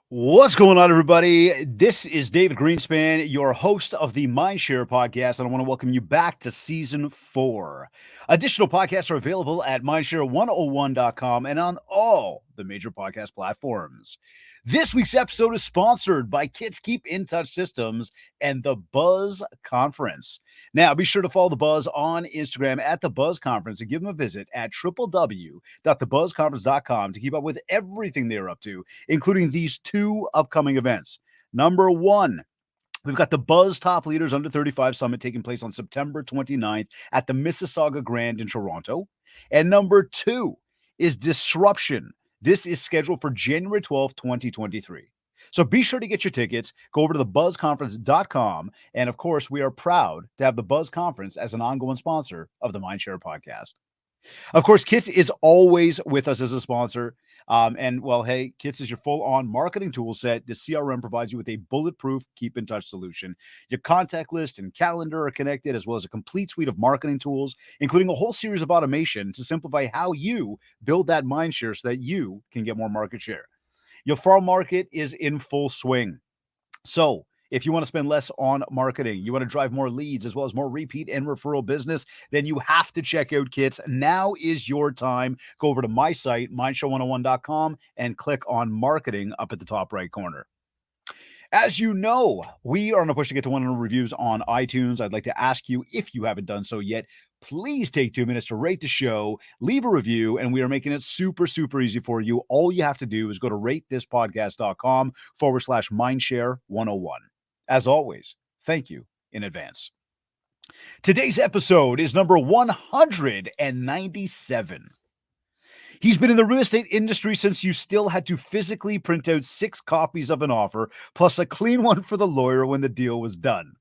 What's going on, everybody? This is David Greenspan, your host of the Mindshare podcast, and I want to welcome you back to season 4. Additional podcasts are available at mindshare101.com and on all the major podcast platforms. This week's episode is sponsored by Kids Keep in Touch Systems and the Buzz Conference. Now, be sure to follow the Buzz on Instagram at the Buzz Conference and give them a visit at www.thebuzzconference.com to keep up with everything they're up to, including these 2 upcoming events. Number 1, we've got the Buzz Top Leaders Under 35 Summit taking place on September 29th at the Mississauga Grand in Toronto. And number 2 is Disruption. This is scheduled for January 12th, 2023. So be sure to get your tickets. Go over to thebuzzconference.com. And of course, we are proud to have the Buzz Conference as an ongoing sponsor of the Mindshare podcast. Of course, Kits is always with us as a sponsor. Hey, Kits is your full-on marketing tool set. The CRM provides you with a bulletproof keep-in-touch solution. Your contact list and calendar are connected, as well as a complete suite of marketing tools, including a whole series of automation to simplify how you build that mind share so that you can get more market share. Your farm market is in full swing. So if you want to spend less on marketing, you want to drive more leads as well as more repeat and referral business, then you have to check out Kits. Now is your time. Go over to my site, mindshare101.com, and click on marketing up at the top right corner. As you know, we are on a push to get to 100 reviews on iTunes. I'd like to ask you, if you haven't done so yet, please take 2 minutes to rate the show, leave a review, and we are making it super, super easy for you. All you have to do is go to ratethispodcast.com/mindshare101. As always, thank you in advance. Today's episode is number 197. He's been in the real estate industry since you still had to physically print out 6 copies of an offer, plus a clean one for the lawyer when the deal was done.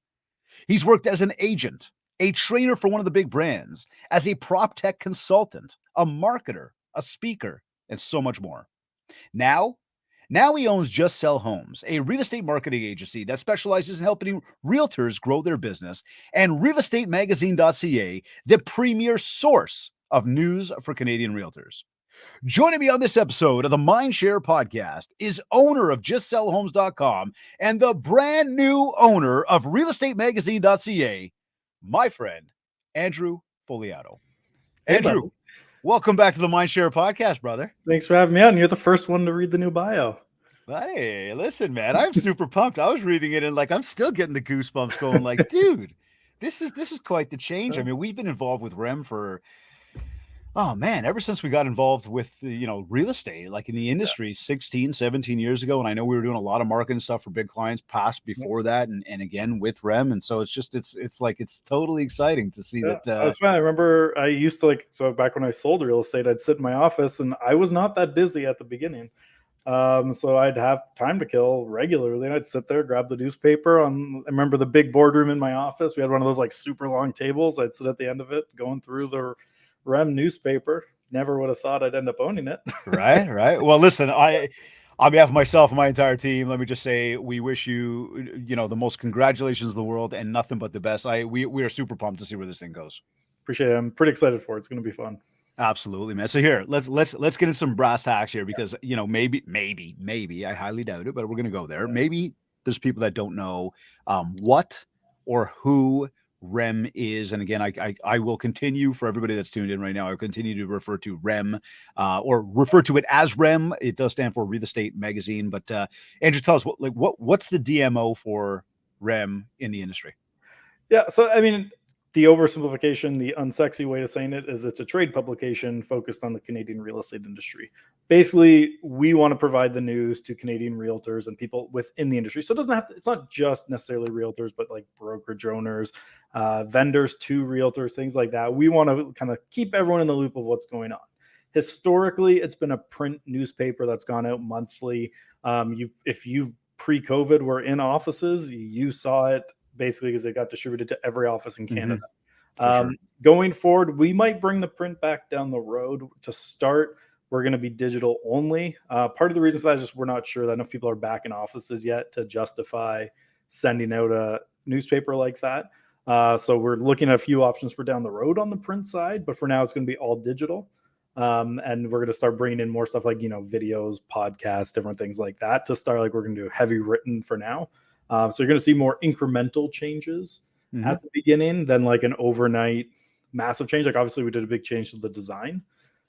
He's worked as an agent, a trainer for one of the big brands, as a proptech consultant, a marketer, a speaker, and so much more. Now he owns Just Sell Homes, a real estate marketing agency that specializes in helping realtors grow their business, and RealEstateMagazine.ca, the premier source of news for Canadian realtors. Joining me on this episode of the Mindshare podcast is owner of JustSellHomes.com and the brand new owner of RealEstateMagazine.ca, my friend, Andrew Fogliato. Hey, Andrew, buddy. Welcome back to the Mindshare podcast, brother. Thanks for having me on. You're the first one to read the new bio. Hey, listen, man, I'm super pumped. I was reading it and I'm still getting the goosebumps going like, dude, this is quite the change. I mean, we've been involved with REM for, ever since we got involved with, real estate, like in the industry 16, 17 years ago. And I know we were doing a lot of marketing stuff for big clients past before that and again with REM. And so it's totally exciting to see that. That's fine. I remember I used to back when I sold real estate, I'd sit in my office and I was not that busy at the beginning. So I'd have time to kill regularly. And I'd sit there, grab the newspaper. I remember the big boardroom in my office. We had one of those super long tables. I'd sit at the end of it going through the REM newspaper. Never would have thought I'd end up owning it. Right. Well, listen, on behalf of myself and my entire team, let me just say we wish you, the most congratulations in the world and nothing but the best. We are super pumped to see where this thing goes. Appreciate it. I'm pretty excited for it. It's going to be fun. Absolutely, man. So here, let's get into some brass tacks here because maybe I highly doubt it, but we're going to go there. Maybe there's people that don't know what or who REM is. And again, I will continue for everybody that's tuned in right now. I'll continue to refer to REM or refer to it as REM. It does stand for Real Estate Magazine. But Andrew, tell us what's the DMO for REM in the industry? Yeah. So, I mean, the oversimplification, the unsexy way of saying it is it's a trade publication focused on the Canadian real estate industry. Basically, we want to provide the news to Canadian realtors and people within the industry. So it's not just necessarily realtors, but like brokerage owners, vendors to realtors, things like that. We want to kind of keep everyone in the loop of what's going on. Historically, it's been a print newspaper that's gone out monthly. If you've pre-COVID were in offices, you saw it basically because it got distributed to every office in Canada. Sure. Going forward, we might bring the print back down the road. To start, we're going to be digital only. Part of the reason for that is just we're not sure that enough people are back in offices yet to justify sending out a newspaper like that. So we're looking at a few options for down the road on the print side, but for now it's going to be all digital. And we're going to start bringing in more stuff like, videos, podcasts, different things like that to start. Like we're going to do heavy written for now. So you're going to see more incremental changes Mhm. at the beginning than like an overnight massive change. Like obviously we did a big change to the design,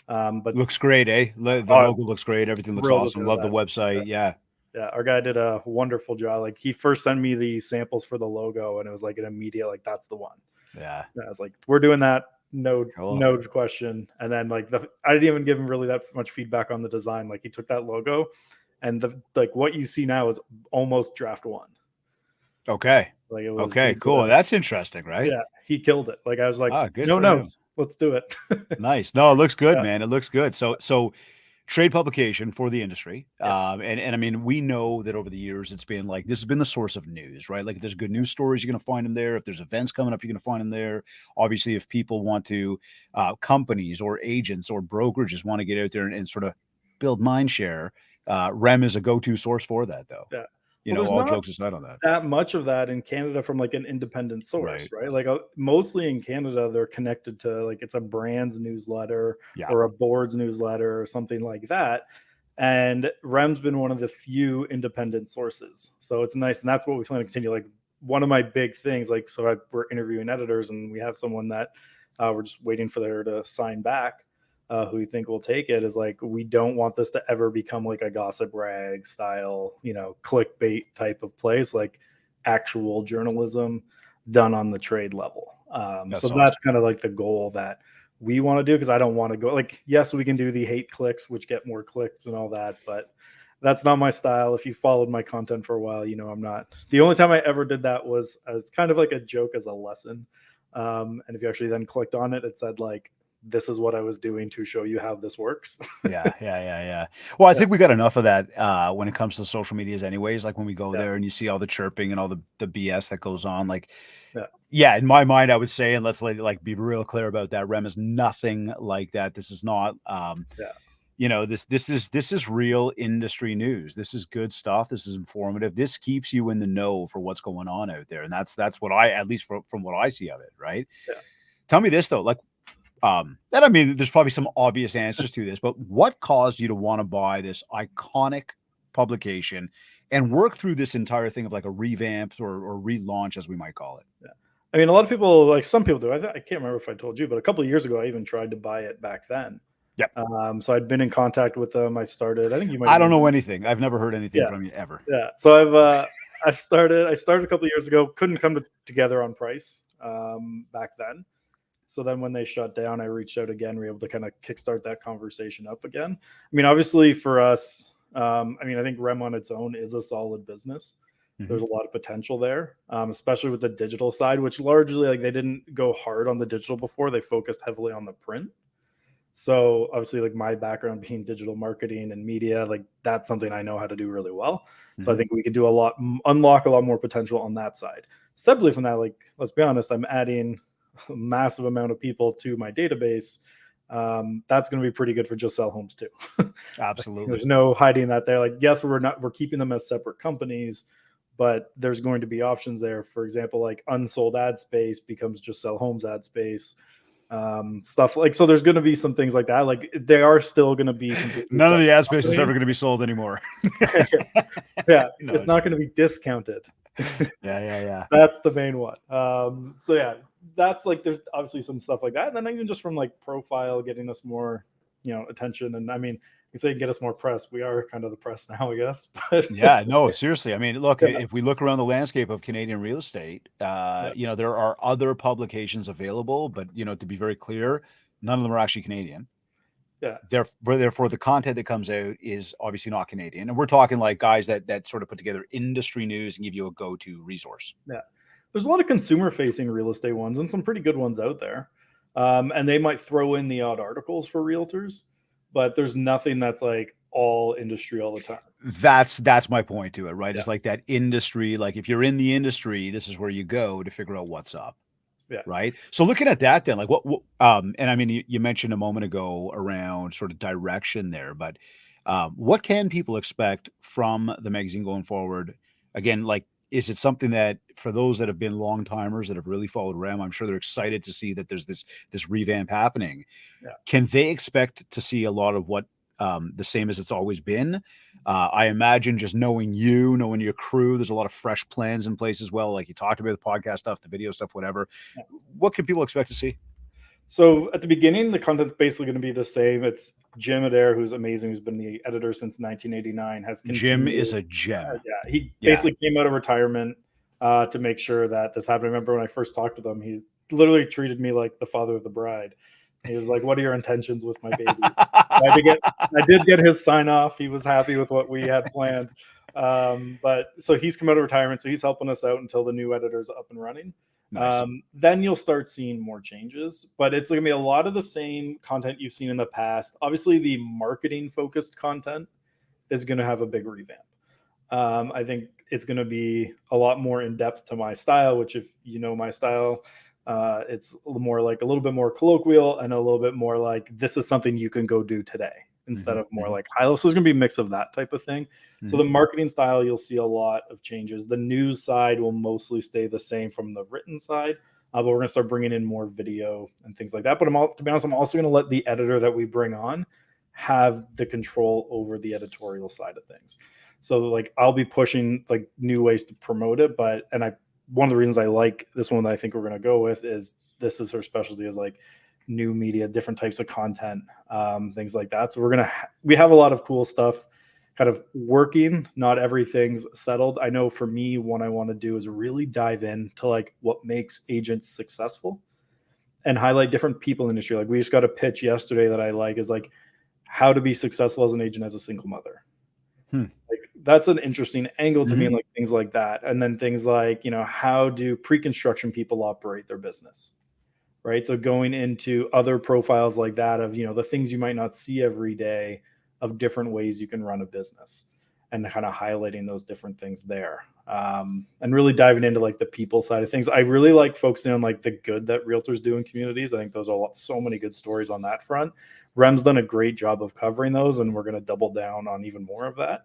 but Looks great, eh? The I'm logo looks great. Everything looks thrilled with awesome. it, Love the that. website. Yeah. Yeah, our guy did a wonderful job. Like he first sent me the samples for the logo, and it was like an immediate like that's the one. Yeah. And I was like, we're doing that. No, Cool. no question. And then like I didn't even give him really that much feedback on the design. Like he took that logo, and what you see now is almost draft one. Okay. Like it was. Okay, cool. That's interesting, right? Yeah, he killed it. Like I was like, Ah, good no for him. notes. Let's do it. Nice. No, it looks good, Yeah, man. It looks good. So trade publication for the industry. yeah, And I mean, we know that over the years it's been like this has been the source of news, right? Like if there's good news stories, you're gonna find them there. If there's events coming up, you're gonna find them there. Obviously, if people want to companies or agents or brokerages want to get out there and sort of build Mindshare, REM is a go-to source for that though. yeah. Well, there's All not jokes aside on that. that much of that in Canada from like an independent source, Right. right? Like mostly in Canada, they're connected to like it's a brand's newsletter Yeah. or a board's newsletter or something like that. And REM's been one of the few independent sources. So it's nice. And that's what we plan to continue. Like one of my big things, like, we're interviewing editors and we have someone that we're just waiting for her to sign back. Who we think will take it is like we don't want this to ever become like a gossip rag style, clickbait type of place, like actual journalism done on the trade level. So That's that's awesome. kind of like the goal that we want to do because I don't want to go like yes we can do the hate clicks which get more clicks and all that, but that's not my style. If you followed my content for a while, I'm not. The only time I ever did that was as kind of like a joke as a lesson. And if you actually then clicked on it, it said like this is what I was doing to show you how this works. Yeah. Well, I Yeah, think we got enough of that when it comes to social medias, anyways. Like when we go yeah, there and you see all the chirping and all the BS that goes on. Like, yeah, yeah, in my mind, I would say, and let's be real clear about that. REM is nothing like that. This is not. yeah, This is real industry news. This is good stuff. This is informative. This keeps you in the know for what's going on out there, and that's what I at least from what I see of it. Right. yeah. Tell me this though, like. And I mean, there's probably some obvious answers to this, but what caused you to want to buy this iconic publication and work through this entire thing of like a revamp or relaunch, as we might call it? Yeah. I mean, a lot of people, like some people do. I can't remember if I told you, but a couple of years ago, I even tried to buy it back then. Yep. So I'd been in contact with them. I started. I think you might. I don't Even, know anything. I've never heard anything yeah, from you ever. yeah. So I've started. I started a couple of years ago. Couldn't come together on price back then. So then when they shut down, I reached out again. We were able to kind of kickstart that conversation up again. I mean, obviously for us, I mean, I think REM on its own is a solid business. Mhm. There's a lot of potential there, especially with the digital side, which largely like they didn't go hard on the digital before. They focused heavily on the print. So obviously, like my background being digital marketing and media, like that's something I know how to do really well. So I Mhm. think we could do unlock a lot more potential on that side. Separately from that, like let's be honest, I'm adding a massive amount of people to my database. That's going to be pretty good for just sell homes too. Like, Absolutely. there's no hiding that there. Like yes, we're keeping them as separate companies, but there's going to be options there. For example, like unsold ad space becomes just sell homes ad space, stuff like so there's going to be some things like that, like they are still going to be completely None of separate the ad space is ever companies. going to be sold anymore. Yeah, No, it's it's not fine. going to be discounted. Yeah. That's the main one. So yeah, that's like there's obviously some stuff like that, and then even just from like profile getting us more attention. And I mean, you say get us more press, we are kind of the press now, I guess. But Yeah, no, seriously. I mean, look, yeah, if we look around the landscape of Canadian real estate, yeah, there are other publications available, but to be very clear, none of them are actually Canadian. yeah. Therefore, the content that comes out is obviously not Canadian, and we're talking like guys that sort of put together industry news and give you a go-to resource. Yeah. There's a lot of consumer facing real estate ones and some pretty good ones out there. And they might throw in the odd articles for realtors, but there's nothing that's like all industry all the time. That's my point to it, right? Yeah. It's like that industry. Like if you're in the industry, this is where you go to figure out what's up. Yeah. Right. So looking at that then, like and I mean, you mentioned a moment ago around sort of direction there, but what can people expect from the magazine going forward? Again, like is it something that for those that have been long timers that have really followed REM, I'm sure they're excited to see that there's this revamp happening. Yeah. Can they expect to see a lot of what the same as it's always been? I imagine just knowing you, knowing your crew, there's a lot of fresh plans in place as well. Like you talked about the podcast stuff, the video stuff, whatever. What can people expect to see? So at the beginning, the content's basically going to be the same. It's Jim Adair, who's amazing, who's been the editor since 1989, has Jim continued. is a gem. Yeah, he Yeah. basically came out of retirement to make sure that this happened. I remember when I first talked to him, he literally treated me like the father of the bride. He was like, "What are your intentions with my baby?" I did get his sign off. He was happy with what we had planned. But so he's come out of retirement, so he's helping us out until the new editor's up and running. Nice. Then you'll start seeing more changes, but it's going to be a lot of the same content you've seen in the past. Obviously, the marketing focused content is going to have a big revamp. I think it's going to be a lot more in depth to my style, which, if you know my style, it's a little bit more colloquial and a little bit more like this is something you can go do today instead of more like high level. So there's going to be a mix of that type of thing. So the marketing style, you'll see a lot of changes. The news side will mostly stay the same from the written side, but we're going to start bringing in more video and things like that. But to be honest, I'm also going to let the editor that we bring on have the control over the editorial side of things. So like I'll be pushing like new ways to promote it, one of the reasons I like this one that I think we're going to go with is this is her specialty, is like new media, different types of content, things like that. So we have a lot of cool stuff kind of working. Not everything's settled. I know for me, what I want to do is really dive into like what makes agents successful and highlight different people in the industry. Like we just got a pitch yesterday that I like is like how to be successful as an agent as a single mother. Like that's an interesting angle to me, and like things like that. And then things like, how do pre-construction people operate their business? Right. So going into other profiles like that of, the things you might not see every day of different ways you can run a business and kind of highlighting those different things there. And really diving into like the people side of things. I really like focusing on like the good that realtors do in communities. I think those are so many good stories on that front. Rem's done a great job of covering those, and we're going to double down on even more of that.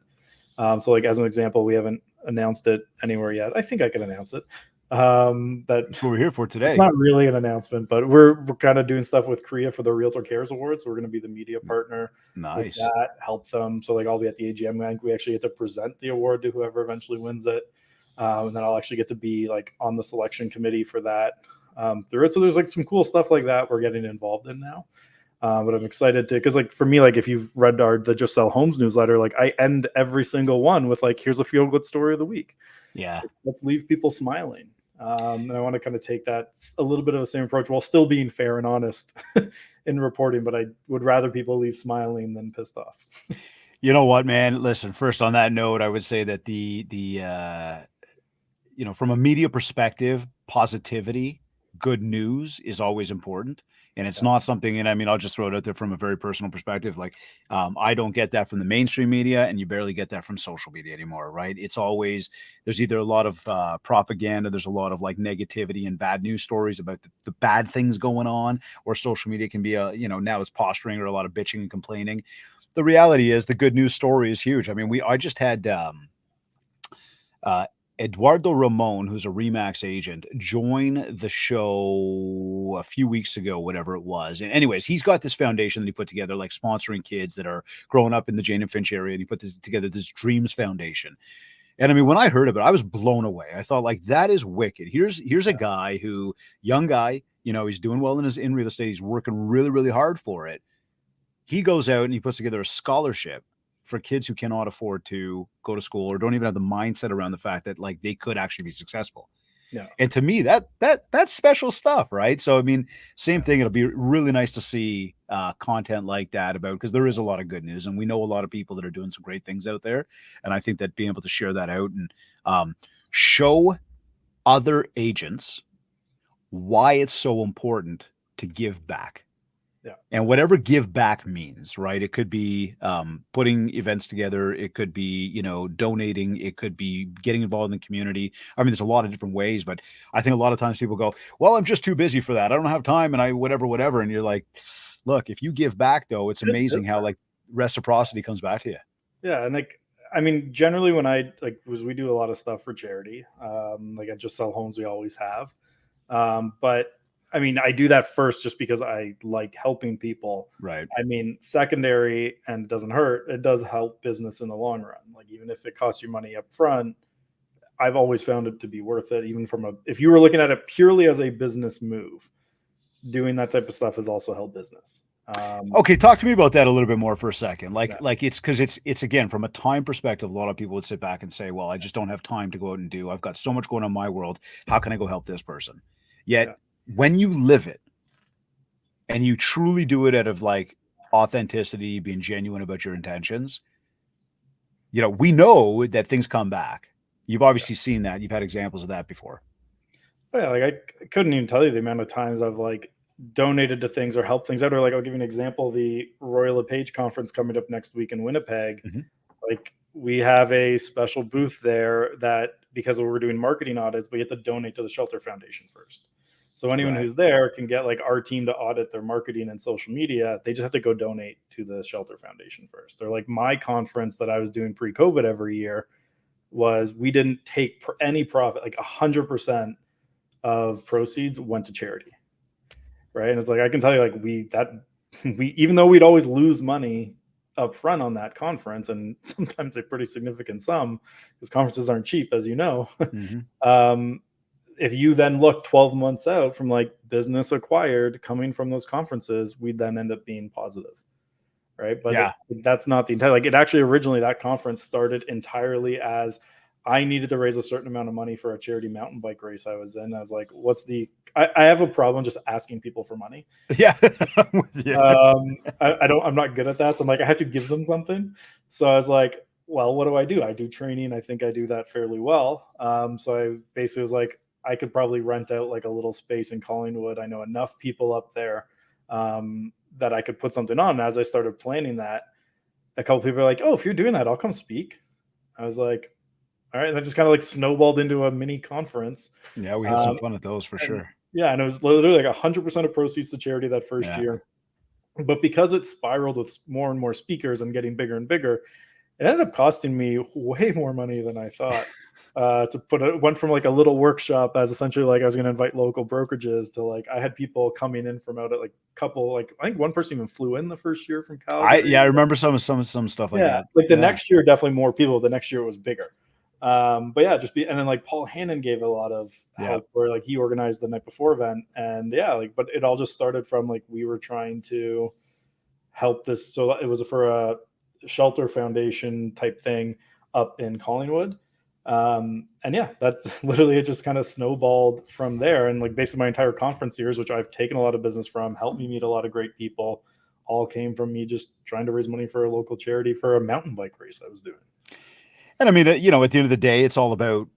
So like as an example, we haven't announced it anywhere yet. I think I can announce it. That's what we're here for today. It's not really an announcement, but we're kind of doing stuff with Korea for the Realtor Cares Awards. So we're going to be the media partner. Nice. With that, help them. So like I'll be at the AGM. I think we actually get to present the award to whoever eventually wins it. And then I'll actually get to be like on the selection committee for that through it. So there's like some cool stuff like that we're getting involved in now. But I'm excited to, because like for me, like if you've read the Just Sell Homes newsletter, like I end every single one with like, here's a feel good story of the week. Yeah. Let's leave people smiling. And I want to kind of take that a little bit of the same approach while still being fair and honest in reporting, but I would rather people leave smiling than pissed off. You know what, man? Listen, first on that note, I would say that from a media perspective, positivity, good news is always important. And it's not something, and I mean, I'll just throw it out there from a very personal perspective. Like, I don't get that from the mainstream media, and you barely get that from social media anymore, right? It's always, there's either a lot of propaganda, there's a lot of like negativity and bad news stories about the bad things going on, or social media can be now it's posturing or a lot of bitching and complaining. The reality is the good news story is huge. I mean, I just had Eduardo Ramon, who's a Remax agent, join the show a few weeks ago, whatever it was. And anyways, he's got this foundation that he put together, like sponsoring kids that are growing up in the Jane and Finch area. And he put together this Dreams Foundation. And I mean, when I heard of it, I was blown away. I thought, like, that is wicked. Here's a guy young guy, he's doing well in real estate. He's working really, really hard for it. He goes out and he puts together a scholarship for kids who cannot afford to go to school or don't even have the mindset around the fact that like they could actually be successful. Yeah. And to me, that's special stuff, right? So I mean, same thing. It'll be really nice to see content like that because there is a lot of good news, and we know a lot of people that are doing some great things out there. And I think that being able to share that out and show other agents why it's so important to give back. Yeah. And whatever give back means, right? It could be putting events together. It could be, donating. It could be getting involved in the community. I mean, there's a lot of different ways, but I think a lot of times people go, well, I'm just too busy for that. I don't have time. And whatever. And you're like, look, if you give back though, it's amazing how like reciprocity comes back to you. Yeah. And like, I mean, generally when we do a lot of stuff for charity. Like I just sell homes, we always have. But I mean, I do that first just because I like helping people. Right. I mean, secondary, and it doesn't hurt, it does help business in the long run. Like even if it costs you money up front, I've always found it to be worth it. Even if you were looking at it purely as a business move, doing that type of stuff has also helped business. Okay, talk to me about that a little bit more for a second. Yeah. Like it's because it's again from a time perspective. A lot of people would sit back and say, "Well, I just don't have time to go out and do. I've got so much going on in my world. How can I go help this person?" Yet when you live it and you truly do it out of like authenticity, being genuine about your intentions, we know that things come back. You've obviously seen that. You've had examples of that before. Yeah, like I couldn't even tell you the amount of times I've like donated to things or helped things out. Or like I'll give you an example: the Royal LePage conference coming up next week in Winnipeg. Mhm. Like we have a special booth there that because we're doing marketing audits, we have to donate to the Shelter Foundation first. So anyone Right. who's there can get like our team to audit their marketing and social media. They just have to go donate to the Shelter Foundation first. They're like my conference that I was doing pre-COVID every year was we didn't take any profit, like 100% of proceeds went to charity. Right. And it's like, I can tell you, like we, even though we'd always lose money up front on that conference and sometimes a pretty significant sum because conferences aren't cheap, as you know. Mhm. If you then look 12 months out from like business acquired coming from those conferences, we'd then end up being positive. Right. But Yeah. that's not the entire, like it actually originally that conference started entirely as I needed to raise a certain amount of money for a charity mountain bike race I was in. I was like, I have a problem just asking people for money. Yeah. I'm with you. I'm not good at that. So I'm like, I have to give them something. So I was like, well, what do? I do training. I think I do that fairly well. So I basically was like, I could probably rent out like a little space in Collingwood. I know enough people up there that I could put something on. And as I started planning that, a couple people were like, oh, if you're doing that, I'll come speak. I was like, all right. And that just kind of like snowballed into a mini conference. Yeah, we had some fun at those for sure. Yeah. And it was literally like 100% of proceeds to charity that first Yeah. year. But because it spiraled with more and more speakers and getting bigger and bigger, it ended up costing me way more money than I thought. Went from like a little workshop as essentially like I was going to invite local brokerages to like I had people coming in from out at like couple, like I think one person even flew in the first year from Calgary. I remember some stuff like Yeah, that. like the Yeah. next year definitely more people. The next year it was bigger. But yeah, and then like Paul Hannon gave a lot of help where like he organized the night before event, and yeah, like but it all just started from like we were trying to help this. So it was for a Shelter Foundation type thing up in Collingwood. And yeah, that's literally it just kind of snowballed from there. And like basically my entire conference series, which I've taken a lot of business from, helped me meet a lot of great people, all came from me just trying to raise money for a local charity for a mountain bike race I was doing. And I mean, at the end of the day, it's all about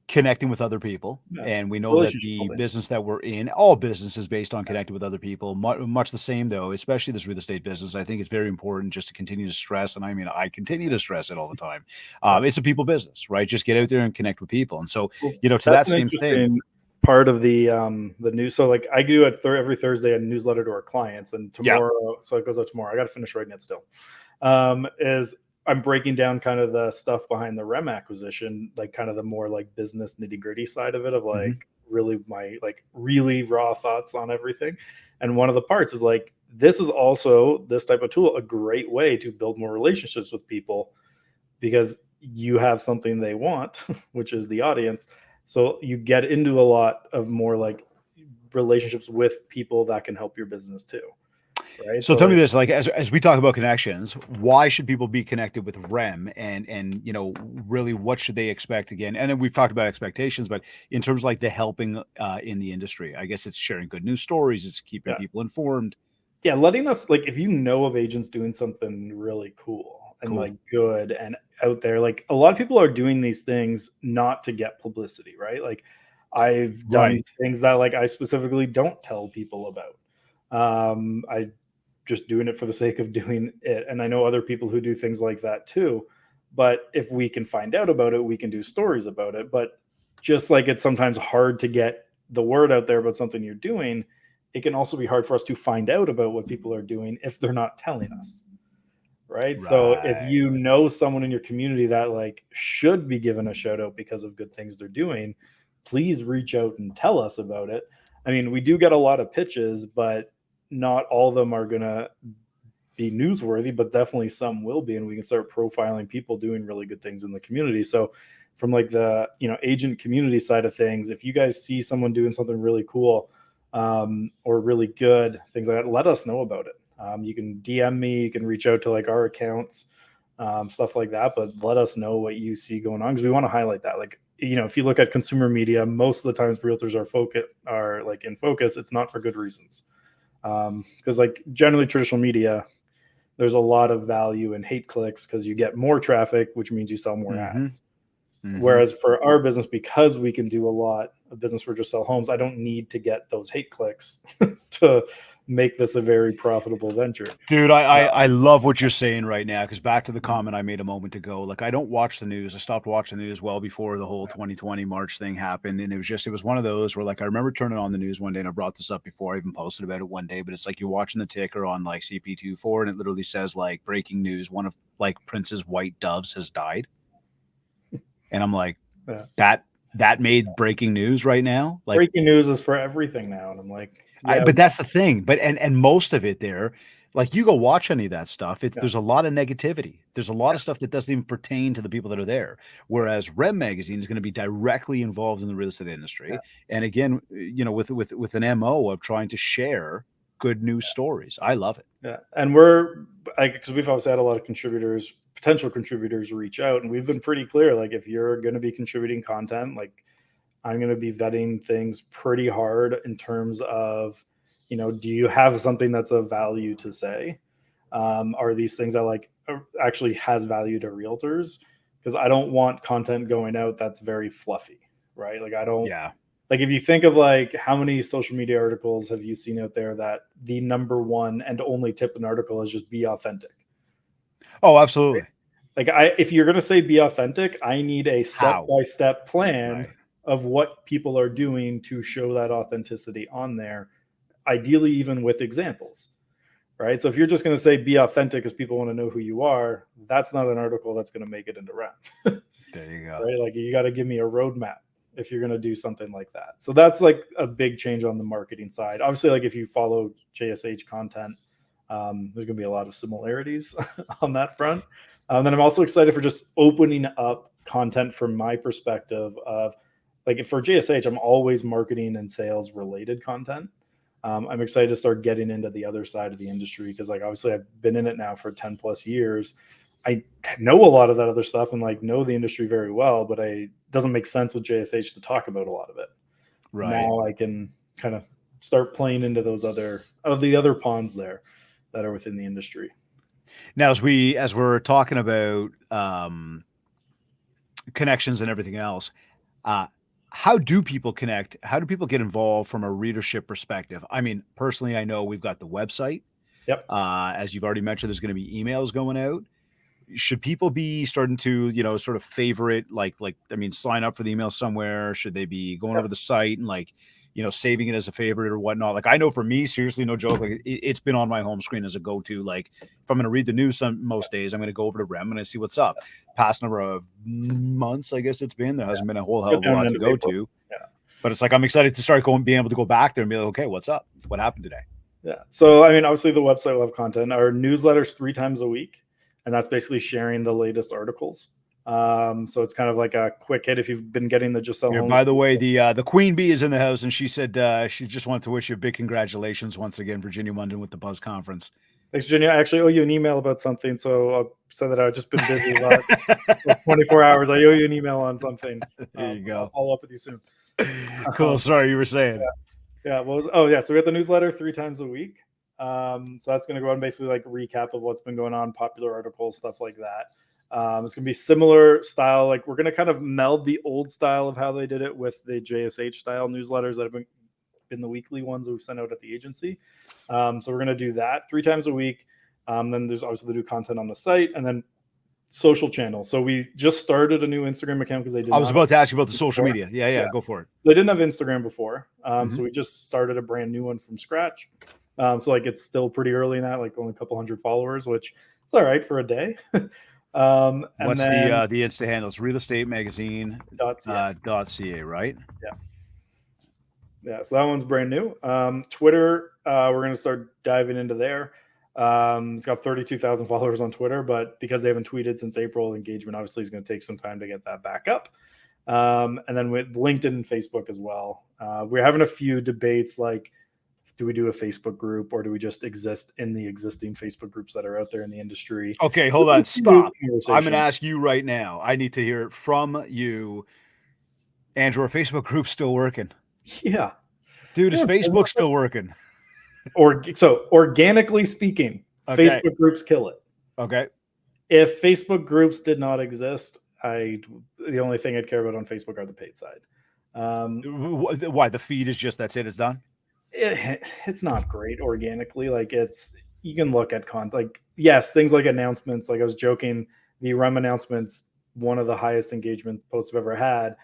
connecting with other people. Yeah. And we know that the business that we're in, all business is based on connecting with other people. Much the same, though, especially this real estate business. I think it's very important just to continue to stress. And I mean, I continue to stress it all the time. It's a people business, right? Just get out there and connect with people. And so, to that same thing. Part of the news. So like I do it every Thursday a newsletter to our clients, and tomorrow, so it goes out tomorrow. I got to finish writing it still. Is I'm breaking down kind of the stuff behind the REM acquisition, like kind of the more like business nitty gritty side of it, of like really my like really raw thoughts on everything. And one of the parts is like, this is also this type of tool, a great way to build more relationships with people because you have something they want, which is the audience. So you get into a lot of more like relationships with people that can help your business too. Right. So tell me this, like, as we talk about connections, why should people be connected with REM and really what should they expect again? And then we've talked about expectations, but in terms of like the helping in the industry, I guess it's sharing good news stories. It's keeping people informed. Yeah. Letting us, like, if you know of agents doing something really cool and like good and out there, like a lot of people are doing these things not to get publicity, right? Like I've done things that like I specifically don't tell people about. I just doing it for the sake of doing it. And I know other people who do things like that too. But if we can find out about it, we can do stories about it. But just like it's sometimes hard to get the word out there about something you're doing, it can also be hard for us to find out about what people are doing if they're not telling us. right? So if Right. you know someone in your community that like should be given a shout out because of good things they're doing, please reach out and tell us about it. I mean, we do get a lot of pitches, but not all of them are going to be newsworthy, but definitely some will be, and we can start profiling people doing really good things in the community. So from like the agent community side of things, if you guys see someone doing something really cool or really good things like that, let us know about it. You can DM me, you can reach out to like our accounts, stuff like that, but let us know what you see going on, because we want to highlight that. Like, if you look at consumer media, most of the times realtors are like in focus, it's not for good reasons. Because like generally traditional media, there's a lot of value in hate clicks because you get more traffic, which means you sell more Mm-hmm. ads. Mm-hmm. Whereas for our business, because we can do a lot of business for just sell homes, I don't need to get those hate clicks to make this a very profitable venture. Dude, I love what you're saying right now, because back to the comment I made a moment ago, like I don't watch the news. I stopped watching the news well before the whole 2020 March thing happened. And it was one of those where like I remember turning on the news one day, and I brought this up before, I even posted about it one day, but it's like you're watching the ticker on like CP24 and it literally says like breaking news, one of like Prince's white doves has died. And I'm like, Yeah. that made breaking news right now. Like breaking news is for everything now. And I'm like, yeah, but that's the thing. But and most of it there, like you go watch any of that stuff, there's a lot of negativity. There's a lot of stuff that doesn't even pertain to the people that are there. Whereas Rem Magazine is going to be directly involved in the real estate industry, and again, with an MO of trying to share good news stories. I love it. Yeah, and because we've also had a lot of potential contributors reach out, and we've been pretty clear. Like, if you're going to be contributing content, like I'm going to be vetting things pretty hard in terms of, do you have something that's of value to say? Are these things that like actually has value to realtors? Because I don't want content going out that's very fluffy, right? Like I don't. Yeah. Like if you think of like how many social media articles have you seen out there that the number one and only tip in an article is just be authentic? Oh, absolutely. Like if you're going to say be authentic, I need a step-by-step plan of what people are doing to show that authenticity on there, ideally even with examples, right? So if you're just going to say be authentic because people want to know who you are, that's not an article that's going to make it into Rem. There you go. Right? Like you got to give me a roadmap if you're going to do something like that. So that's like a big change on the marketing side. Obviously, like if you follow JSH content, there's going to be a lot of similarities on that front. Then I'm also excited for just opening up content from my perspective of like for JSH, I'm always marketing and sales related content. I'm excited to start getting into the other side of the industry because like obviously I've been in it now for 10 plus years. I know a lot of that other stuff and like know the industry very well, but it doesn't make sense with JSH to talk about a lot of it. Right. Now I can kind of start playing into those the other ponds there that are within the industry. Now, as we're talking about connections and everything else, how do people connect? How do people get involved from a readership perspective? I mean, personally, I know we've got the website. Yep. As you've already mentioned, there's going to be emails going out. Should people be starting to, sort of favorite, sign up for the email somewhere? Should they be going over the site and saving it as a favorite or whatnot? Like I know for me, seriously, no joke, like it's been on my home screen as a go-to. Like if I'm going to read the news most days, I'm going to go over to Rem and I see what's up. Past number of months, I guess it's been, there hasn't been a whole hell of a lot to go to. Yeah. But it's like, I'm excited to start being able to go back there and be like, okay, what's up? What happened today? Yeah. So, I mean, obviously the website will have content. Our newsletter's 3 times a week. And that's basically sharing the latest articles. So it's kind of like a quick hit if you've been getting the Just Sell Homes. By the way, the Queen Bee is in the house, and she said she just wanted to wish you a big congratulations once again, Virginia Munden, with the Buzz Conference. Thanks, Virginia. I actually owe you an email about something, so I'll say that I've just been busy last 24 hours. I owe you an email on something. There you go. I'll follow up with you soon. Cool. Sorry, you were saying. Yeah. So we got the newsletter 3 times a week. So that's going to go on basically like recap of what's been going on, popular articles, stuff like that. It's going to be similar style. Like we're going to kind of meld the old style of how they did it with the JSH style newsletters that have been the weekly ones that we've sent out at the agency. So we're going to do that 3 times a week. Then there's obviously the new content on the site and then social channels. So we just started a new Instagram account because I was about to ask you about the social media. Yeah, go for it. They didn't have Instagram before. So we just started a brand new one from scratch. So like it's still pretty early in that, like only a couple hundred followers, which it's all right for a day. And What's then the Insta handle? It's RealEstateMagazine.ca, .ca. right? Yeah, so that one's brand new. Twitter, we're going to start diving into there. It's got 32,000 followers on Twitter, but because they haven't tweeted since April, engagement obviously is going to take some time to get that back up. And then with LinkedIn and Facebook as well. We're having a few debates like, do we do a Facebook group or do we just exist in the existing Facebook groups that are out there in the industry? Okay, hold on. Stop. I'm going to ask you right now. I need to hear it from you. Andrew, are Facebook groups still working? Yeah. Dude, is Facebook still working? So organically speaking, Okay. Facebook groups kill it. Okay. If Facebook groups did not exist, the only thing I'd care about on Facebook are the paid side. Why? The feed is just, that's it, it's done? It's not great organically. Like you can look at content. Like, yes, things like announcements. Like I was joking, the REM announcements, one of the highest engagement posts I've ever had.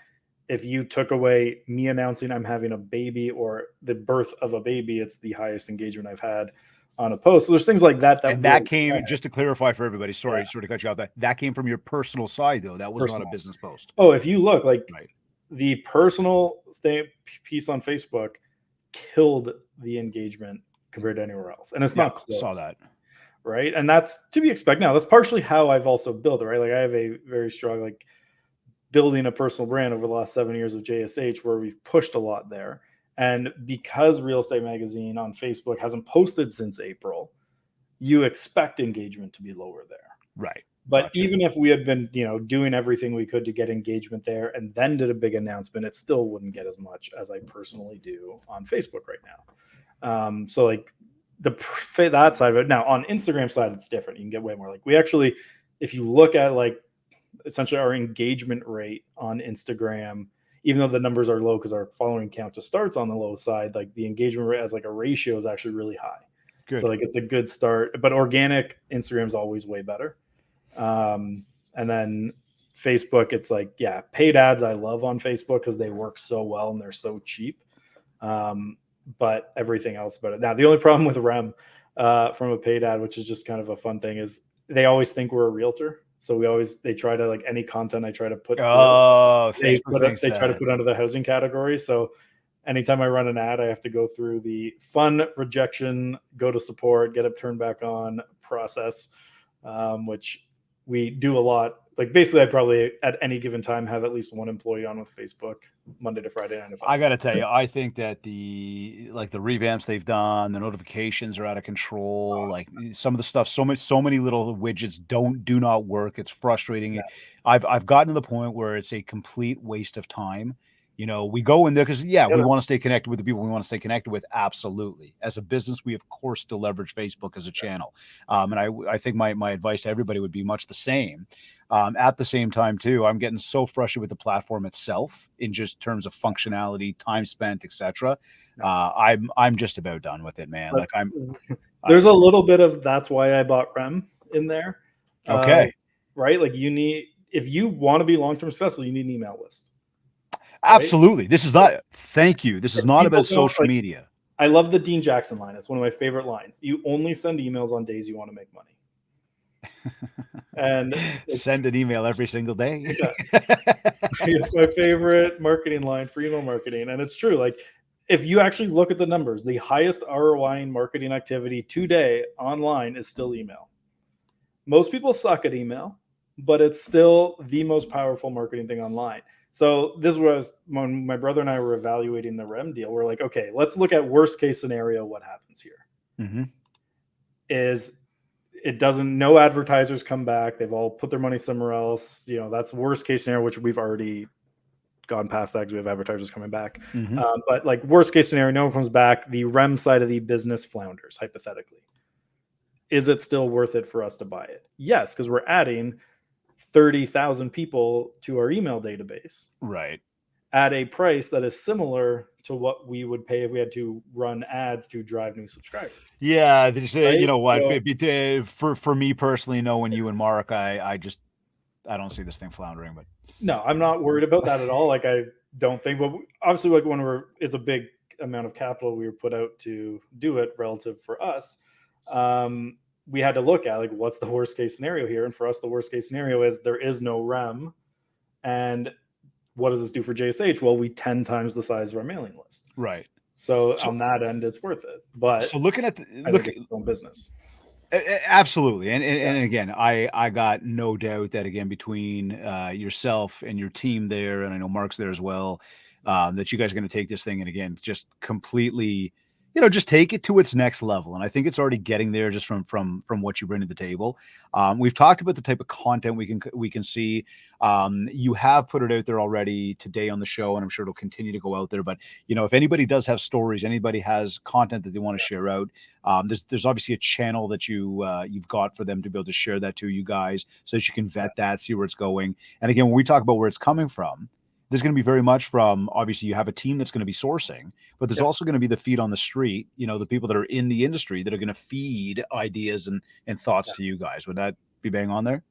If you took away me announcing I'm having a baby or the birth of a baby, it's the highest engagement I've had on a post. So there's things like that. And that came, just to clarify for everybody, sorry to cut you off, that came from your personal side, though. That was not a business post. Oh, if you look, like the personal piece on Facebook killed the engagement compared to anywhere else. And it's not close. Saw that. Right. And that's to be expected. Now, that's partially how I've also built it, right? Like I have a very strong, like building a personal brand over the last 7 years of JSH where we've pushed a lot there. And because Real Estate Magazine on Facebook hasn't posted since April, you expect engagement to be lower there. Right. But even if we had been, doing everything we could to get engagement there and then did a big announcement, it still wouldn't get as much as I personally do on Facebook right now. So like that side of it. Now on Instagram side, it's different. You can get way more. Like we actually, if you look at like essentially our engagement rate on Instagram, even though the numbers are low because our following count just starts on the low side, like the engagement rate as like a ratio is actually really high. Good. So like it's a good start, but organic Instagram is always way better. And then Facebook, it's like, paid ads I love on Facebook because they work so well and they're so cheap. But everything else about it. Now, the only problem with REM from a paid ad, which is just kind of a fun thing, is they always think we're a realtor. So they try to, like, any content I try to put they try to put under the housing category. So anytime I run an ad, I have to go through the fun, rejection, go to support, get it turned back on process, which we do a lot. Like basically I probably at any given time have at least one employee on with Facebook Monday to Friday, 9 to 5. I got to tell you, I think that the revamps they've done, the notifications are out of control. Like some of the stuff, so many little widgets do not work. It's frustrating. Yeah. I've gotten to the point where it's a complete waste of time. We go in there because we want to stay connected with the people we want to stay connected with. Absolutely. As a business, we of course still leverage Facebook as a channel. And I think my advice to everybody would be much the same. At the same time too, I'm getting so frustrated with the platform itself in just terms of functionality, time spent, etc. I'm just about done with it, man. Like there's a little bit of, that's why I bought REM in there. Okay. Right. Like if you want to be long-term successful, you need an email list. Absolutely. Right? This is not, thank you. This is not about social media. I love the Dean Jackson line. It's one of my favorite lines. You only send emails on days you want to make money. And send an email every single day. It's my favorite marketing line for email marketing. And it's true. Like if you actually look at the numbers, the highest ROI in marketing activity today online is still email. Most people suck at email, but it's still the most powerful marketing thing online. So this was when my brother and I were evaluating the REM deal. We're like, okay, let's look at worst case scenario. What happens here? Mm-hmm. Is it doesn't, no advertisers come back. They've all put their money somewhere else. That's worst case scenario, which we've already gone past that because we have advertisers coming back. Mm-hmm. But like worst case scenario, no one comes back. The REM side of the business flounders, hypothetically. Is it still worth it for us to buy it? Yes, because we're adding 30,000 people to our email database. Right. At a price that is similar to what we would pay if we had to run ads to drive new subscribers. Yeah, right? You know what? So, for me personally, knowing you and Mark, I don't see this thing floundering. But no, I'm not worried about that at all. Like I don't think, but obviously, like when it's a big amount of capital we were put out to do it relative for us, we had to look at like what's the worst case scenario here. And for us, the worst case scenario is there is no REM. And what does this do for JSH? Well, we 10 times the size of our mailing list. Right. So on that end, it's worth it. But so looking at look at its own business. Absolutely. And again, I got no doubt that again, between yourself and your team there, and I know Mark's there as well, that you guys are going to take this thing and again, just completely, just take it to its next level. And I think it's already getting there just from what you bring to the table. We've talked about the type of content we can see. You have put it out there already today on the show, and I'm sure it'll continue to go out there. But if anybody does have stories, anybody has content that they want to share out, there's obviously a channel that you've got for them to be able to share that to you guys, so that you can vet that, see where it's going. And again, when we talk about where it's coming from, there's going to be very much from, obviously you have a team that's going to be sourcing, but there's also going to be the feet on the street, the people that are in the industry that are going to feed ideas and thoughts to you guys. Would that be bang on there?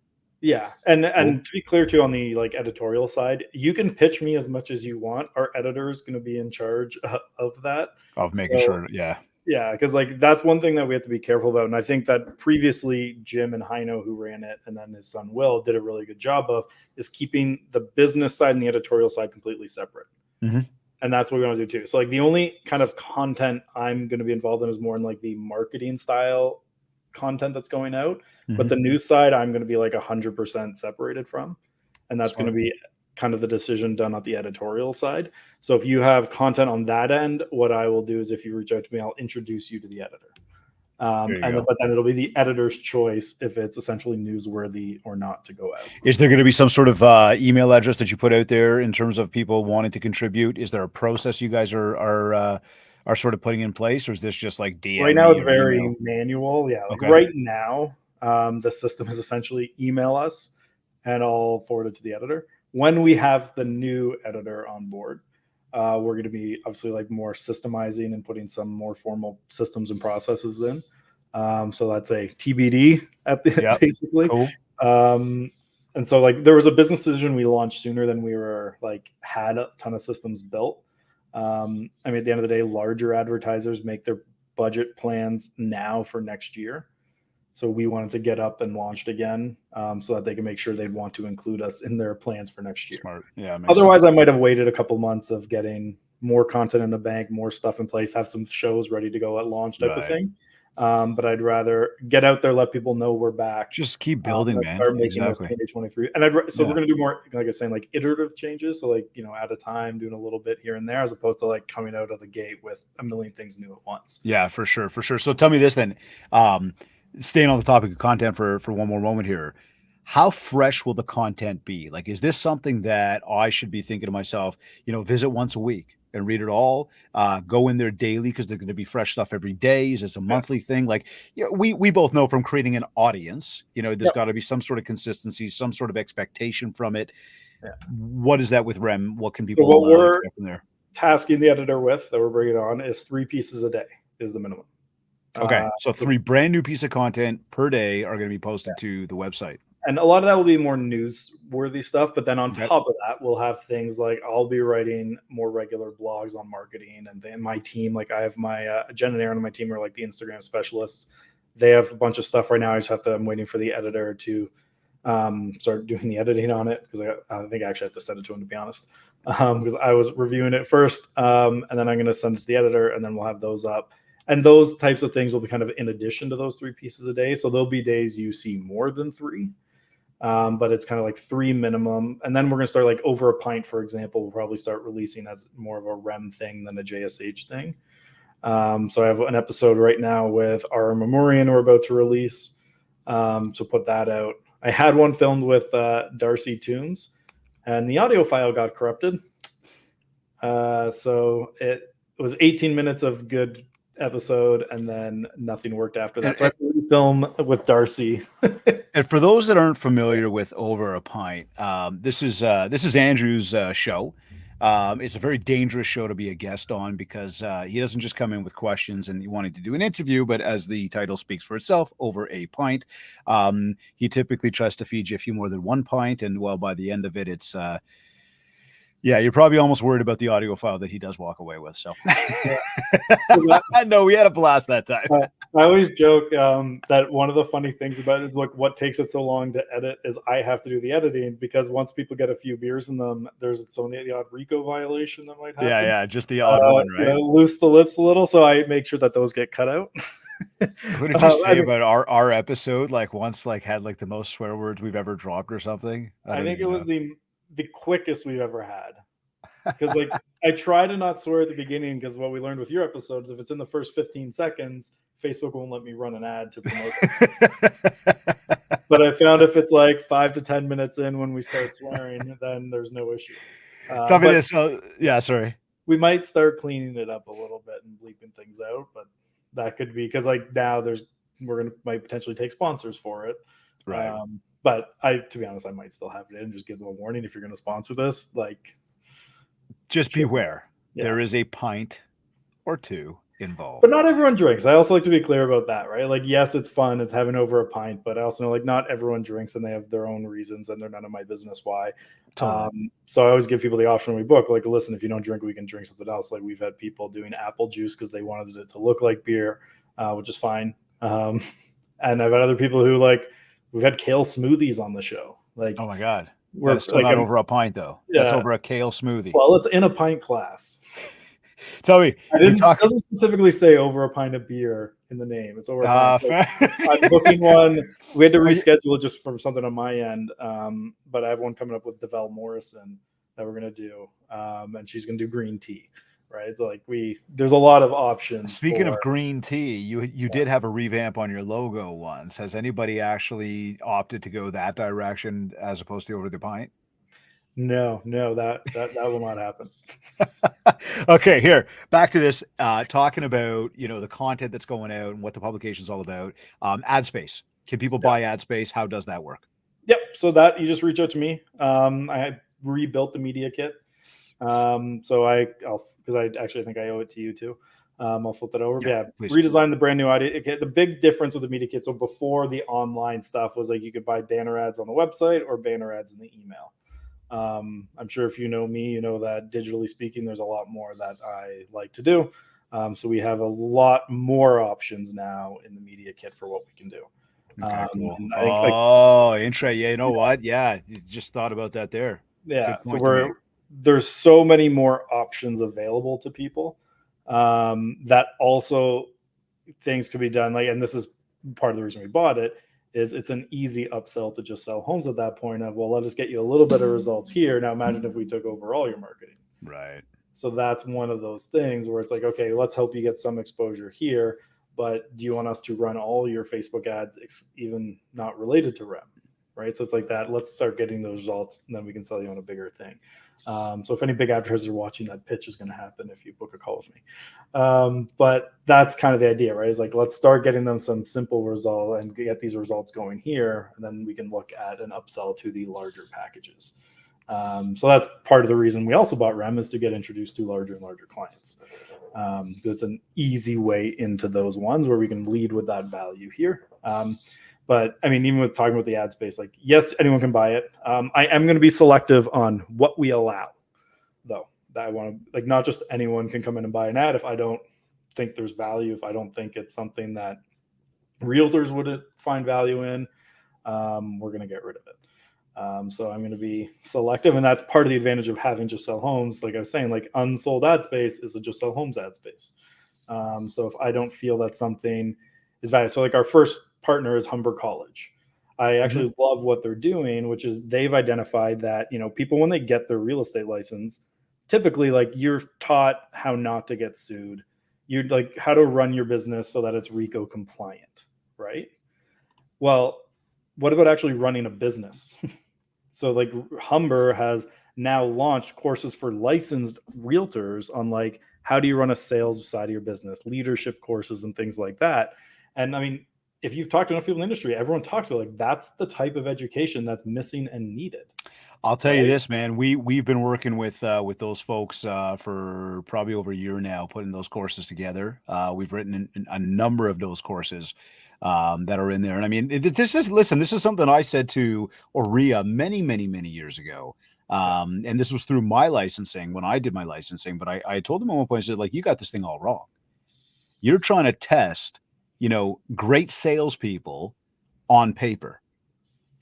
Yeah. And to be clear too, on the like editorial side, you can pitch me as much as you want. Our editor is going to be in charge of that. Of making sure. Yeah. Yeah, because like that's one thing that we have to be careful about. And I think that previously Jim and Heino, who ran it, and then his son Will, did a really good job of is keeping the business side and the editorial side completely separate. Mm-hmm. And that's what we want to do too. So like the only kind of content I'm going to be involved in is more in like the marketing style content that's going out. Mm-hmm. But the news side, I'm going to be like 100% separated from. And that's going to be kind of the decision done at the editorial side. So if you have content on that end, what I will do is if you reach out to me, I'll introduce you to the editor. But then it'll be the editor's choice if it's essentially newsworthy or not to go out. Is there going to be some sort of email address that you put out there in terms of people wanting to contribute? Is there a process you guys are sort of putting in place, or is this just like DM? Right now it's very manual. Yeah. Like right now, the system is essentially email us and I'll forward it to the editor. When we have the new editor on board, we're going to be obviously like more systemizing and putting some more formal systems and processes in. So that's a TBD basically. Cool. And so like there was a business decision we launched sooner than we were like had a ton of systems built. I mean, at the end of the day, larger advertisers make their budget plans now for next year. So we wanted to get up and launched again so that they can make sure they'd want to include us in their plans for next year. Smart. Yeah. Otherwise, I might have waited a couple months of getting more content in the bank, more stuff in place, have some shows ready to go at launch type of thing. But I'd rather get out there, let people know we're back. Just keep building, man. Start making those 2023. And we're going to do more, like I was saying, like iterative changes. So like, at a time, doing a little bit here and there, as opposed to like coming out of the gate with a million things new at once. Yeah, for sure. For sure. So tell me this then, staying on the topic of content for one more moment here, how fresh will the content be? Like, is this something that I should be thinking to myself, visit once a week and read it all, go in there daily because there's going to be fresh stuff every day? Is this a monthly thing? Like, we both know from creating an audience, there's got to be some sort of consistency, some sort of expectation from it. Yeah. What is that with REM? What can people expect from there? Tasking the editor with that we're bringing on is 3 pieces a day is the minimum. Okay, so 3 brand new pieces of content per day are going to be posted to the website. And a lot of that will be more newsworthy stuff. But then on top of that, we'll have things like I'll be writing more regular blogs on marketing. And then my team, like I have my Jen and Aaron on my team are like the Instagram specialists. They have a bunch of stuff right now. I'm waiting for the editor to start doing the editing on it because I think I actually have to send it to him, to be honest, because I was reviewing it first. And then I'm going to send it to the editor and then we'll have those up. And those types of things will be kind of in addition to those 3 pieces a day. So there'll be days you see more than 3, but it's kind of like 3 minimum. And then we're going to start like over a pint, for example, we'll probably start releasing as more of a REM thing than a JSH thing. So I have an episode right now with our Memorian we're about to release. So put that out. I had one filmed with Darcy Tunes and the audio file got corrupted. So it was 18 minutes of good episode and then nothing worked after that. So I film with Darcy. And for those that aren't familiar with Over a Pint, this is Andrew's show. It's a very dangerous show to be a guest on because he doesn't just come in with questions and he wanted to do an interview, but as the title speaks for itself, Over a Pint, he typically tries to feed you a few more than 1 pint, and well, by the end of it, it's Yeah, you're probably almost worried about the audio file that he does walk away with. So, So no, we had a blast that time. I always joke that one of the funny things about it is like what takes it so long to edit is I have to do the editing because once people get a few beers in them, there's some of the odd RICO violation that might happen. Yeah, just the odd one, right? Loose the lips a little, so I make sure that those get cut out. What did you say about our episode? Like once, like had like the most swear words we've ever dropped or something. I think it was the quickest we've ever had. Because like I try to not swear at the beginning because what we learned with your episodes, if it's in the first 15 seconds, Facebook won't let me run an ad to promote it. But I found if it's like 5 to 10 minutes in when we start swearing, then there's no issue. Tell me this. Yeah, sorry. We might start cleaning it up a little bit and bleeping things out, but that could be because like now might potentially take sponsors for it. Right. But to be honest, I might still have it in. Just give them a warning if you're going to sponsor this, like. Just beware. Yeah. There is a pint or two involved. But not everyone drinks. I also like to be clear about that, right? Like, yes, it's fun. It's having over a pint, but I also know like not everyone drinks and they have their own reasons and they're none of my business why. Totally. So I always give people the option when we book, like, listen, if you don't drink, we can drink something else. Like we've had people doing apple juice because they wanted it to look like beer, which is fine. And I've had other people who we've had kale smoothies on the show. Like, oh my God. We're still not over a pint though. Yeah. That's over a kale smoothie. Well, it's in a pint class. Tell me, it doesn't specifically say over a pint of beer in the name. It's over a pint. I'm booking one. We had to reschedule it just for something on my end. But I have one coming up with Devel Morrison that we're gonna do. And she's gonna do green tea. Right. So there's a lot of options. Speaking of green tea, you did have a revamp on your logo once. Has anybody actually opted to go that direction as opposed to over the pint? No, that will not happen. Okay, here, back to this, talking about, the content that's going out and what the publication is all about. Ad space. Can people buy ad space? How does that work? Yep. So that you just reach out to me. I rebuilt the media kit. So because I actually think I owe it to you too. I'll flip that over. Yeah, redesign the brand new audio kit. The big difference with the media kit. So before the online stuff was like you could buy banner ads on the website or banner ads in the email. I'm sure if you know me, you know that digitally speaking, there's a lot more that I like to do. So we have a lot more options now in the media kit for what we can do. Okay, cool. Interesting. Yeah, you know what? Yeah, you just thought about that there. Yeah, so there's so many more options available to people that also things could be done. And this is part of the reason we bought it. Is it's an easy upsell to just sell homes at that point of, well, let us get you a little bit of results here. Now imagine if we took over all your marketing. Right. So that's one of those things where it's like, okay, let's help you get some exposure here, but do you want us to run all your Facebook ads, even not related to REM? Right. So it's like that. Let's start getting those results and then we can sell you on a bigger thing. So if any big advertisers are watching, that pitch is going to happen if you book a call with me. But that's kind of the idea, right? Is like, let's start getting them some simple result and get these results going here. And then we can look at an upsell to the larger packages. So that's part of the reason we also bought REM is to get introduced to larger and larger clients. So it's an easy way into those ones where we can lead with that value here. But I mean, even with talking about the ad space, like, yes, anyone can buy it. I am going to be selective on what we allow, though. That I want to, not just anyone can come in and buy an ad if I don't think there's value, if I don't think it's something that realtors would find value in, we're going to get rid of it. So I'm going to be selective, and that's part of the advantage of having Just Sell Homes. Like I was saying, unsold ad space is a Just Sell Homes ad space. So if I don't feel that something is valuable, so our first partner is Humber College. I actually love what they're doing, which is they've identified that, people, when they get their real estate license, typically you're taught how not to get sued. You're how to run your business so that it's RICO compliant, right? Well, what about actually running a business? So Humber has now launched courses for licensed realtors on how do you run a sales side of your business, leadership courses and things like that. And I mean, if you've talked to enough people in the industry, everyone talks about that's the type of education that's missing and needed. I'll tell you this, man. We've been working with those folks for probably over a year now, putting those courses together. We've written a number of those courses that are in there. And I mean, this is something I said to Aurea many, many, many years ago. And this was through my licensing when I did my licensing. But I told them at one point, I said, like, you got this thing all wrong. You're trying to test, great salespeople on paper.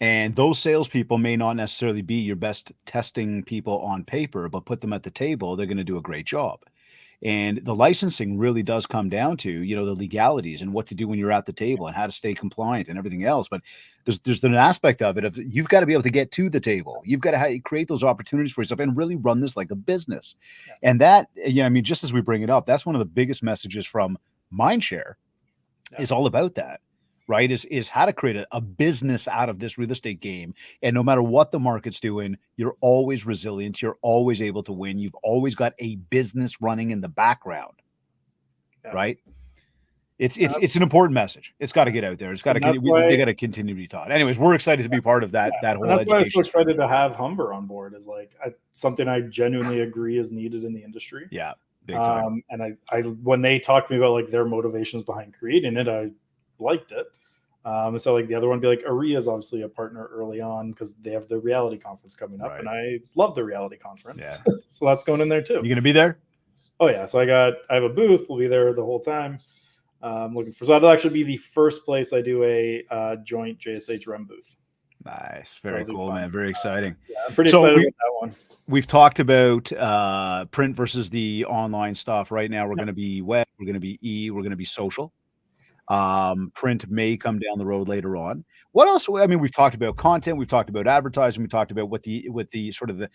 And those salespeople may not necessarily be your best testing people on paper, but put them at the table, they're going to do a great job. And the licensing really does come down to, the legalities and what to do when you're at the table and how to stay compliant and everything else. But there's an aspect of it of you've got to be able to get to the table. You've got to create those opportunities for yourself and really run this like a business. And that, just as we bring it up, that's one of the biggest messages from Mindshare is all about that. Right, is how to create a business out of this real estate game. And no matter what the market's doing, you're always resilient. You're always able to win. You've always got a business running in the background, right? It's an important message. It's got to get out there. It's got to they got to continue to be taught. Anyways, we're excited to be part of that whole. And that's why I'm so excited to have Humber on board. Is like something I genuinely agree is needed in the industry. Yeah, big time. And I when they talked to me about like their motivations behind creating it, I liked it. So like the other one would be like Aria is obviously a partner early on because they have the reality conference coming up, and I love the reality conference. Yeah. So that's going in there too. You gonna be there? Oh yeah. So I have a booth. We'll be there the whole time. Looking for, so that'll actually be the first place I do a joint JSH REM booth. Nice. Very cool, man. Very exciting. Yeah, I'm pretty excited about that one. We've talked about print versus the online stuff. Right now we're going to be web, we're going to be we're going to be social. Print may come down the road later on. What else? I mean, we've talked about content, we've talked about advertising, we talked about what the sort of the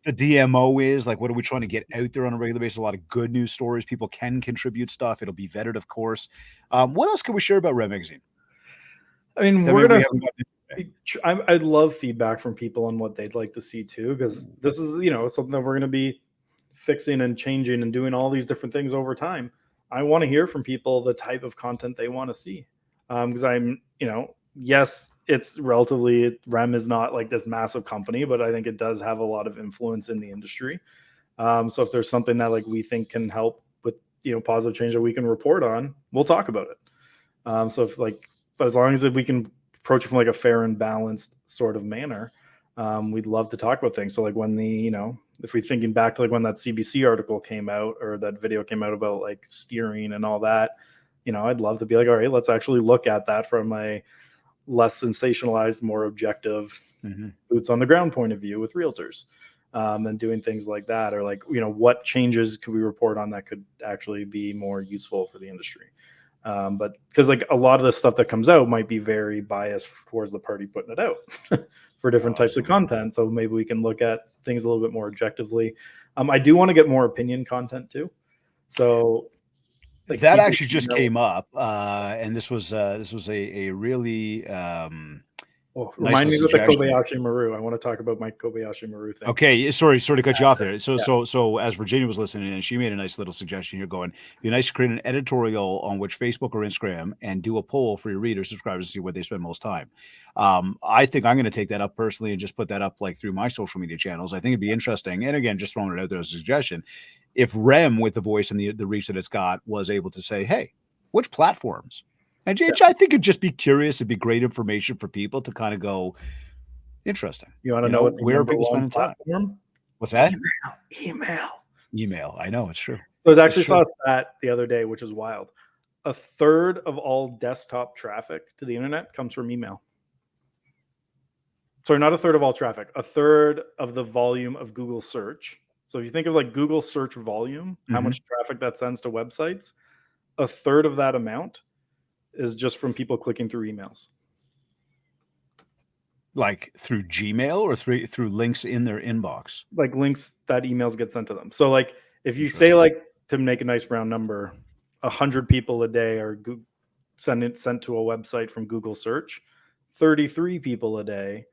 DMO is like. What are we trying to get out there on a regular basis? A lot of good news stories. People can contribute stuff. It'll be vetted, of course. What else can we share about Rev Magazine? I mean, I'd love feedback from people on what they'd like to see too, because this is something that we're going to be fixing and changing and doing all these different things over time. I want to hear from people the type of content they want to see. Because I'm, yes, it's relatively, REM is not like this massive company, but I think it does have a lot of influence in the industry. So if there's something that like we think can help with, positive change that we can report on, we'll talk about it. So if but as long as we can approach it from like a fair and balanced sort of manner, we'd love to talk about things. So like when if we're thinking back to like when that CBC article came out or that video came out about like steering and all that, I'd love to be like, all right, let's actually look at that from a less sensationalized, more objective boots on the ground point of view with realtors, and doing things like that. Or like, what changes could we report on that could actually be more useful for the industry? But because like a lot of the stuff that comes out might be very biased towards the party putting it out for different types of content. So maybe we can look at things a little bit more objectively. I do want to get more opinion content too. So like that actually just came up. And this was a really, remind me with the Kobayashi Maru. I want to talk about my Kobayashi Maru thing. Okay, sorry to cut you off there. So as Virginia was listening, and she made a nice little suggestion here, going, it'd be nice to create an editorial on which Facebook or Instagram and do a poll for your readers, subscribers to see where they spend most time. I think I'm going to take that up personally and just put that up like through my social media channels. I think it'd be interesting. And again, just throwing it out there as a suggestion. If REM, with the voice and the reach that it's got, was able to say, hey, which platforms? And I think it'd just be curious. It'd be great information for people to kind of go, interesting. You want to know what where are people spending time? What's that? Email. I know, it's true. I was actually saw a stat the other day, which is wild. 1/3 of all desktop traffic to the internet comes from email. Sorry, not 1/3 of all traffic. 1/3 of the volume of Google search. So if you think of like Google search volume, how much traffic that sends to websites, 1/3 of that amount is just from people clicking through emails. Like through Gmail or through links in their inbox? Like links that emails get sent to them. So like if you say like, to make a nice round number, 100 people a day are sent to a website from Google search, 33 people a day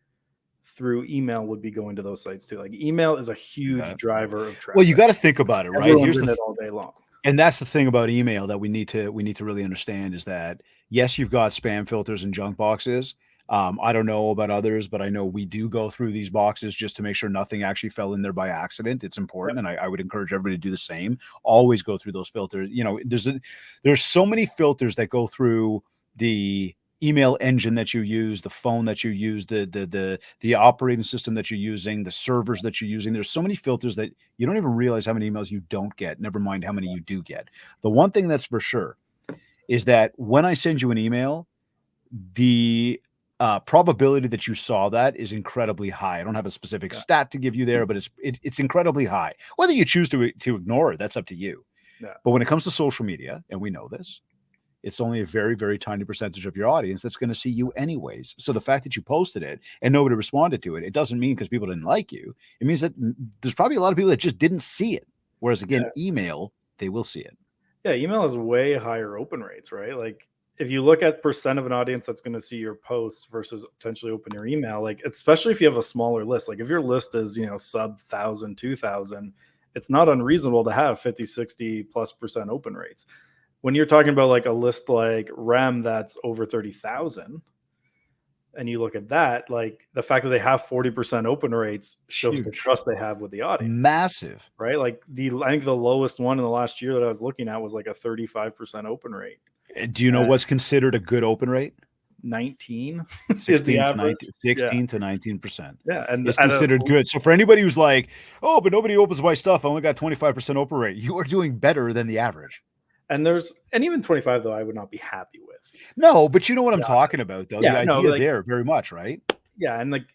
through email would be going to those sites too. Like email is a huge driver of traffic. Well, you got to think about it, right? Everyone's in it all day long. And that's the thing about email that we need to really understand is that, yes, you've got spam filters and junk boxes. I don't know about others, but I know we do go through these boxes just to make sure nothing actually fell in there by accident. It's important. And I would encourage everybody to do the same. Always go through those filters. There's so many filters that go through the email engine that you use, the phone that you use, the operating system that you're using, the servers that you're using. There's so many filters that you don't even realize how many emails you don't get, never mind how many you do get. The one thing that's for sure is that when I send you an email, the probability that you saw that is incredibly high. I don't have a specific stat to give you there, but it's incredibly high. Whether you choose to ignore it, that's up to you. Yeah. But when it comes to social media, and we know this, it's only a very, very tiny percentage of your audience that's going to see you anyways. So the fact that you posted it and nobody responded to it, it doesn't mean because people didn't like you. It means that there's probably a lot of people that just didn't see it. Whereas again, email, they will see it. Yeah, email has way higher open rates, right? Like if you look at percent of an audience that's going to see your posts versus potentially open your email, like especially if you have a smaller list, like if your list is, sub 1,000, 2,000, it's not unreasonable to have 50, 60+% open rates. When you're talking about like a list like REM that's over 30,000, and you look at that, like the fact that they have 40% open rates shows the trust they have with the audience. Massive, right? Like I think the lowest one in the last year that I was looking at was like a 35% open rate. Do you know what's considered a good open rate? 19 is the average. 16 to 19%. Yeah, and it's considered good. So for anybody who's like, oh, but nobody opens my stuff, I only got 25% open rate, you are doing better than the average. And even 25 though, I would not be happy with. No, but you know what I'm talking about though. The idea there, very much, right? Yeah, and like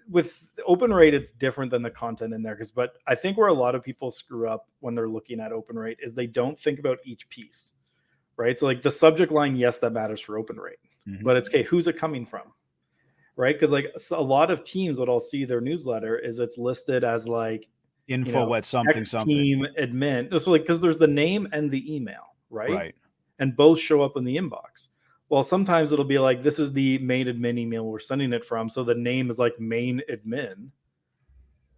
with open rate, it's different than the content in there but I think where a lot of people screw up when they're looking at open rate is they don't think about each piece, right? So like the subject line, yes, that matters for open rate, but it's okay, who's it coming from, right? Because like a lot of teams, what I'll see their newsletter is it's listed as like info at something team admin. So like because there's the name and the email, right? And both show up in the inbox. Well, sometimes it'll be like, this is the main admin email we're sending it from. So the name is like main admin.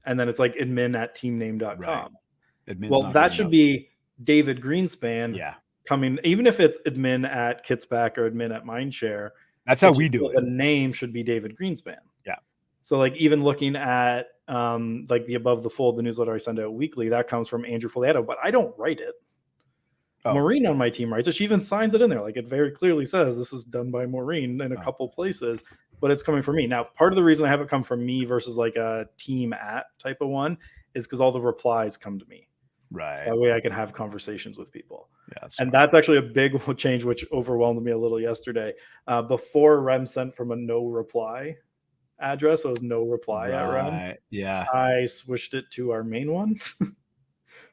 And then it's like admin@teamname.com. Right. Well, that should be David Greenspan coming, even if it's admin@Kitsback or admin@Mindshare. That's how we do it. The name should be David Greenspan. Yeah. So like even looking at like the Above the Fold, the newsletter I send out weekly, that comes from Andrew Fogliato, but I don't write it. Maureen on my team writes it. She even signs it in there. Like it very clearly says this is done by Maureen in a couple places, but it's coming from me. Now, part of the reason I have it come from me versus like a team type of one is because all the replies come to me. Right. So that way I can have conversations with people. Yeah, that's actually a big change, which overwhelmed me a little yesterday. Before REM sent from a no reply address, so it was no reply at REM. Yeah. I switched it to our main one.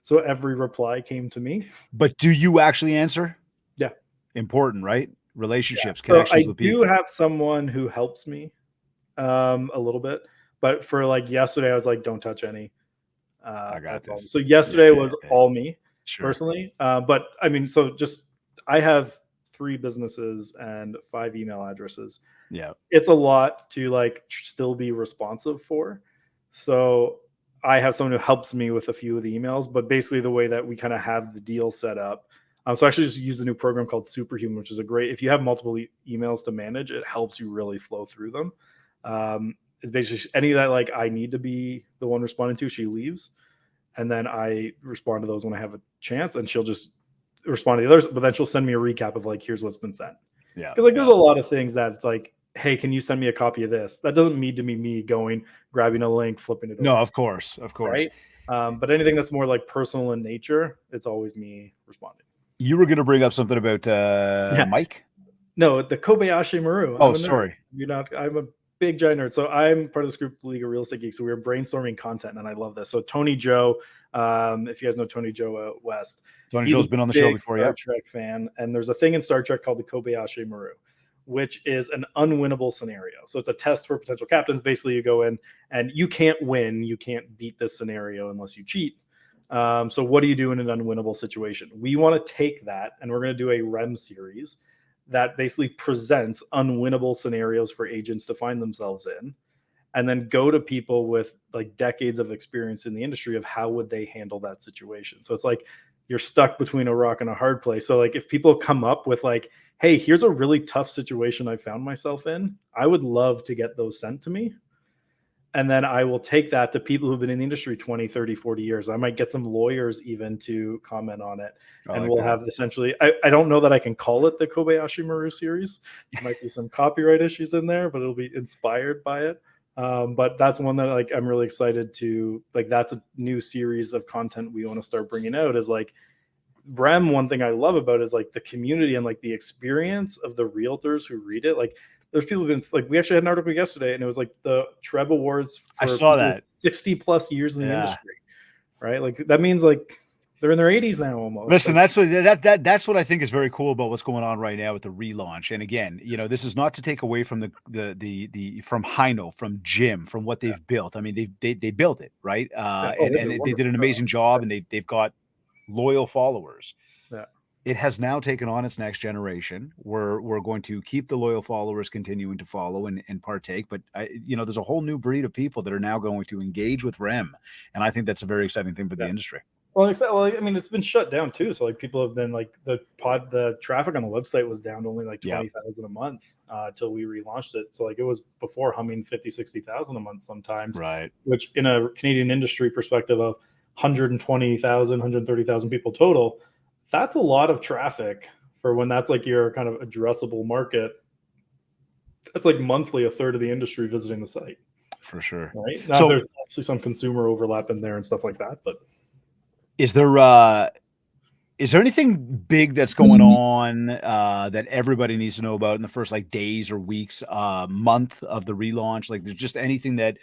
So every reply came to me. But do you actually answer? Yeah. Important, right? Relationships, connections with people. I do have someone who helps me a little bit. But for like yesterday, I was like, don't touch any. I got this. So yesterday was all me personally. But I mean, so just I have 3 businesses and 5 email addresses. Yeah. It's a lot to like still be responsive for. So I have someone who helps me with a few of the emails, but basically the way that we kind of have the deal set up. So I actually just use the new program called Superhuman, which is if you have multiple emails to manage, it helps you really flow through them. It's basically any that like I need to be the one responding to, she leaves. And then I respond to those when I have a chance, and she'll just respond to the others, but then she'll send me a recap of like, here's what's been sent. Yeah. Because like there's a lot of things that it's like, hey, can you send me a copy of this? That doesn't need to be me going, grabbing a link, flipping it over. No, of course. Right? But anything that's more like personal in nature, it's always me responding. You were going to bring up something about Mike? No, the Kobayashi Maru. Oh, sorry. I'm a big giant nerd. So I'm part of this group, League of Real Estate Geeks. So we were brainstorming content, and I love this. So Tony Joe, if you guys know Tony Joe out west. Tony Joe's been on the show before, Star Trek fan. And there's a thing in Star Trek called the Kobayashi Maru, which is an unwinnable scenario. So it's a test for potential captains. Basically, you go in and you can't win. You can't beat this scenario unless you cheat. So what do you do in an unwinnable situation? We want to take that, and we're going to do a REM series that basically presents unwinnable scenarios for agents to find themselves in, and then go to people with like decades of experience in the industry of how would they handle that situation. So it's like you're stuck between a rock and a hard place. So like if people come up with like, hey, here's a really tough situation I found myself in, I would love to get those sent to me. And then I will take that to people who've been in the industry 20, 30, 40 years. I might get some lawyers even to comment on it. And we'll have essentially, I don't know that I can call it the Kobayashi Maru series. There might be some copyright issues in there, but it'll be inspired by it. But that's one that like I'm really excited to, like, that's a new series of content we want to start bringing out. Is like REM, one thing I love about is like the community and like the experience of the realtors who read it. Like there's people who've been like, we actually had an article yesterday and it was like the Treb Awards for I saw that 60 plus years in the industry, right? Like that means like they're in their 80s now almost. Listen, like, that's what I think is very cool about what's going on right now with the relaunch. And again, this is not to take away from the from Heino, from Jim, from what they've built. I mean, they built it, right? And they did an amazing job, and they've got loyal followers. Yeah. It has now taken on its next generation. We're going to keep the loyal followers continuing to follow and partake, but there's a whole new breed of people that are now going to engage with REM, and I think that's a very exciting thing for the industry. Well, I mean, it's been shut down too. So like people have been like the traffic on the website was down to only like 20,000 a month till we relaunched it. So like it was before humming 50, 60,000 a month sometimes, right? Which in a Canadian industry perspective of 120,000, 130,000 people total, that's a lot of traffic for when that's like your kind of addressable market. That's like monthly, a third of the industry visiting the site. For sure. Right. Now there's actually some consumer overlap in there and stuff like that, but is there anything big that's going on that everybody needs to know about in the first like days or weeks, month of the relaunch? Like there's just anything that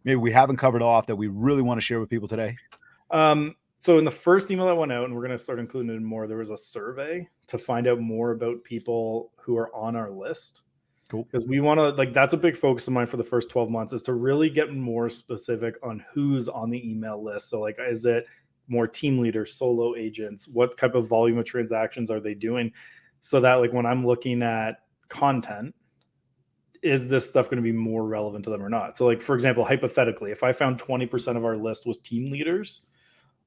maybe we haven't covered off that we really want to share with people today? So in the first email that went out, and we're going to start including it more, there was a survey to find out more about people who are on our list. Cool. Because we want to, like, that's a big focus of mine for the first 12 months is to really get more specific on who's on the email list. So like, is it more team leaders, solo agents? What type of volume of transactions are they doing? So that like when I'm looking at content, is this stuff going to be more relevant to them or not? So like, for example, hypothetically, if I found 20% of our list was team leaders,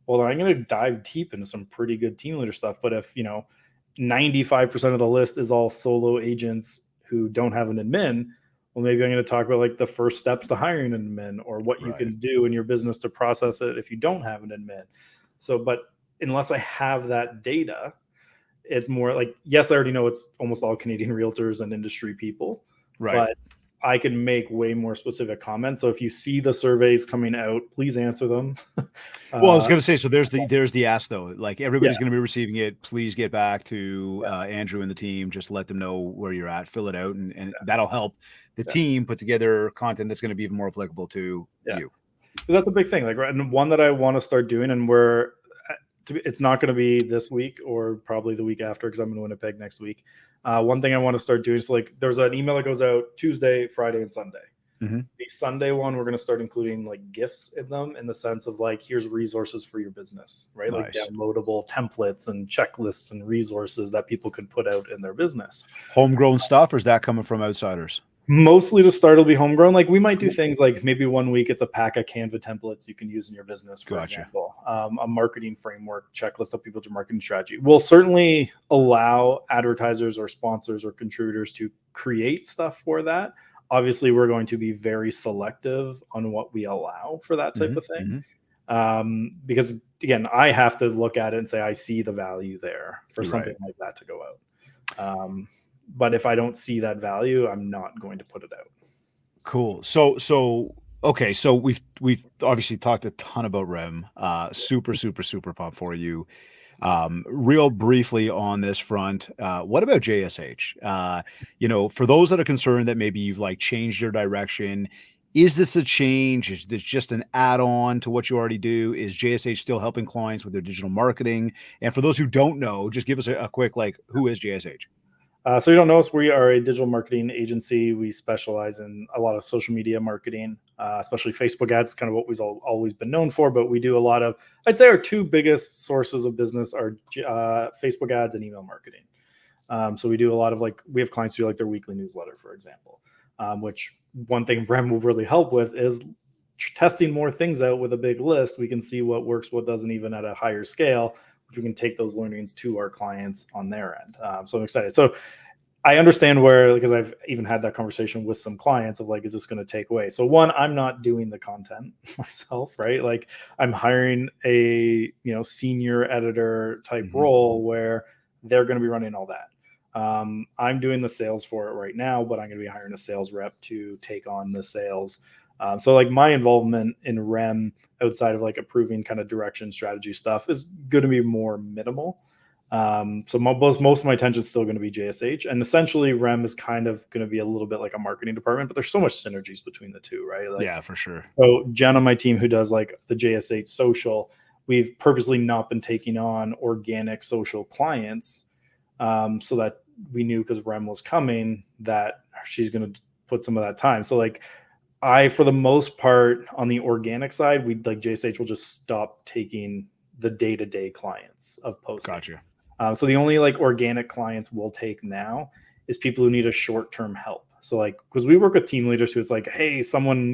well, then I'm going to dive deep into some pretty good team leader stuff. But if 95% of the list is all solo agents who don't have an admin, well, maybe I'm going to talk about like the first steps to hiring an admin or what you can do in your business to process it if you don't have an admin. So, but unless I have that data, it's more like, yes, I already know it's almost all Canadian realtors and industry people, right? But I can make way more specific comments. So if you see the surveys coming out, please answer them. Well, I was going to say, so there's the ask though. Like everybody's going to be receiving it. Please get back to Andrew and the team. Just let them know where you're at. Fill it out, and that'll help the team put together content that's going to be even more applicable to you. Because that's a big thing. Like, and one that I want to start doing, and it's not going to be this week or probably the week after because I'm in Winnipeg next week. One thing I want to start doing is like there's an email that goes out Tuesday, Friday, and Sunday. Mm-hmm. The Sunday one, we're going to start including like gifts in them in the sense of like, here's resources for your business, right? Nice. Like downloadable templates and checklists and resources that people could put out in their business. Homegrown stuff, or is that coming from outsiders? Mostly to start will be homegrown. Like we might do things like maybe 1 week it's a pack of Canva templates you can use in your business, for example. A marketing framework checklist of people's marketing strategy. We'll certainly allow advertisers or sponsors or contributors to create stuff for that. Obviously, we're going to be very selective on what we allow for that type of thing. Because again, I have to look at it and say, I see the value there for something like that to go out. But if I don't see that value, I'm not going to put it out. Cool. So okay. So we've obviously talked a ton about REM. Super pumped for you. Real briefly on this front, what about JSH? For those that are concerned that maybe you've like changed your direction, is this a change? Is this just an add-on to what you already do? Is JSH still helping clients with their digital marketing? And for those who don't know, just give us a quick, like, who is JSH? So you don't know us, we are a digital marketing agency. We specialize in a lot of social media marketing, especially Facebook ads, kind of what we've always been known for. But we do a lot of, I'd say our two biggest sources of business are Facebook ads and email marketing. So we do a lot of we have clients who do like their weekly newsletter, for example, which one thing Brem will really help with is testing more things out with a big list. We can see what works, what doesn't, even at a higher scale, which we can take those learnings to our clients on their end. So I'm excited. So I understand where, because I've even had that conversation with some clients of like, is this going to take away? So one, I'm not doing the content myself, right? Like I'm hiring a, senior editor type role where they're going to be running all that. I'm doing the sales for it right now, but I'm going to be hiring a sales rep to take on the sales. So like my involvement in REM outside of like approving kind of direction strategy stuff is going to be more minimal. So most of my attention is still going to be JSH, and essentially REM is kind of going to be a little bit like a marketing department, but there's so much synergies between the two, right? Like, yeah, for sure. So Jen on my team who does like the JSH social, we've purposely not been taking on organic social clients, so that we knew because REM was coming that she's going to put some of that time. So like for the most part on the organic side, we like JSH will just stop taking the day-to-day clients of posting. Gotcha. So the only like organic clients we'll take now is people who need a short-term help. So like, because we work with team leaders who it's like, hey, someone,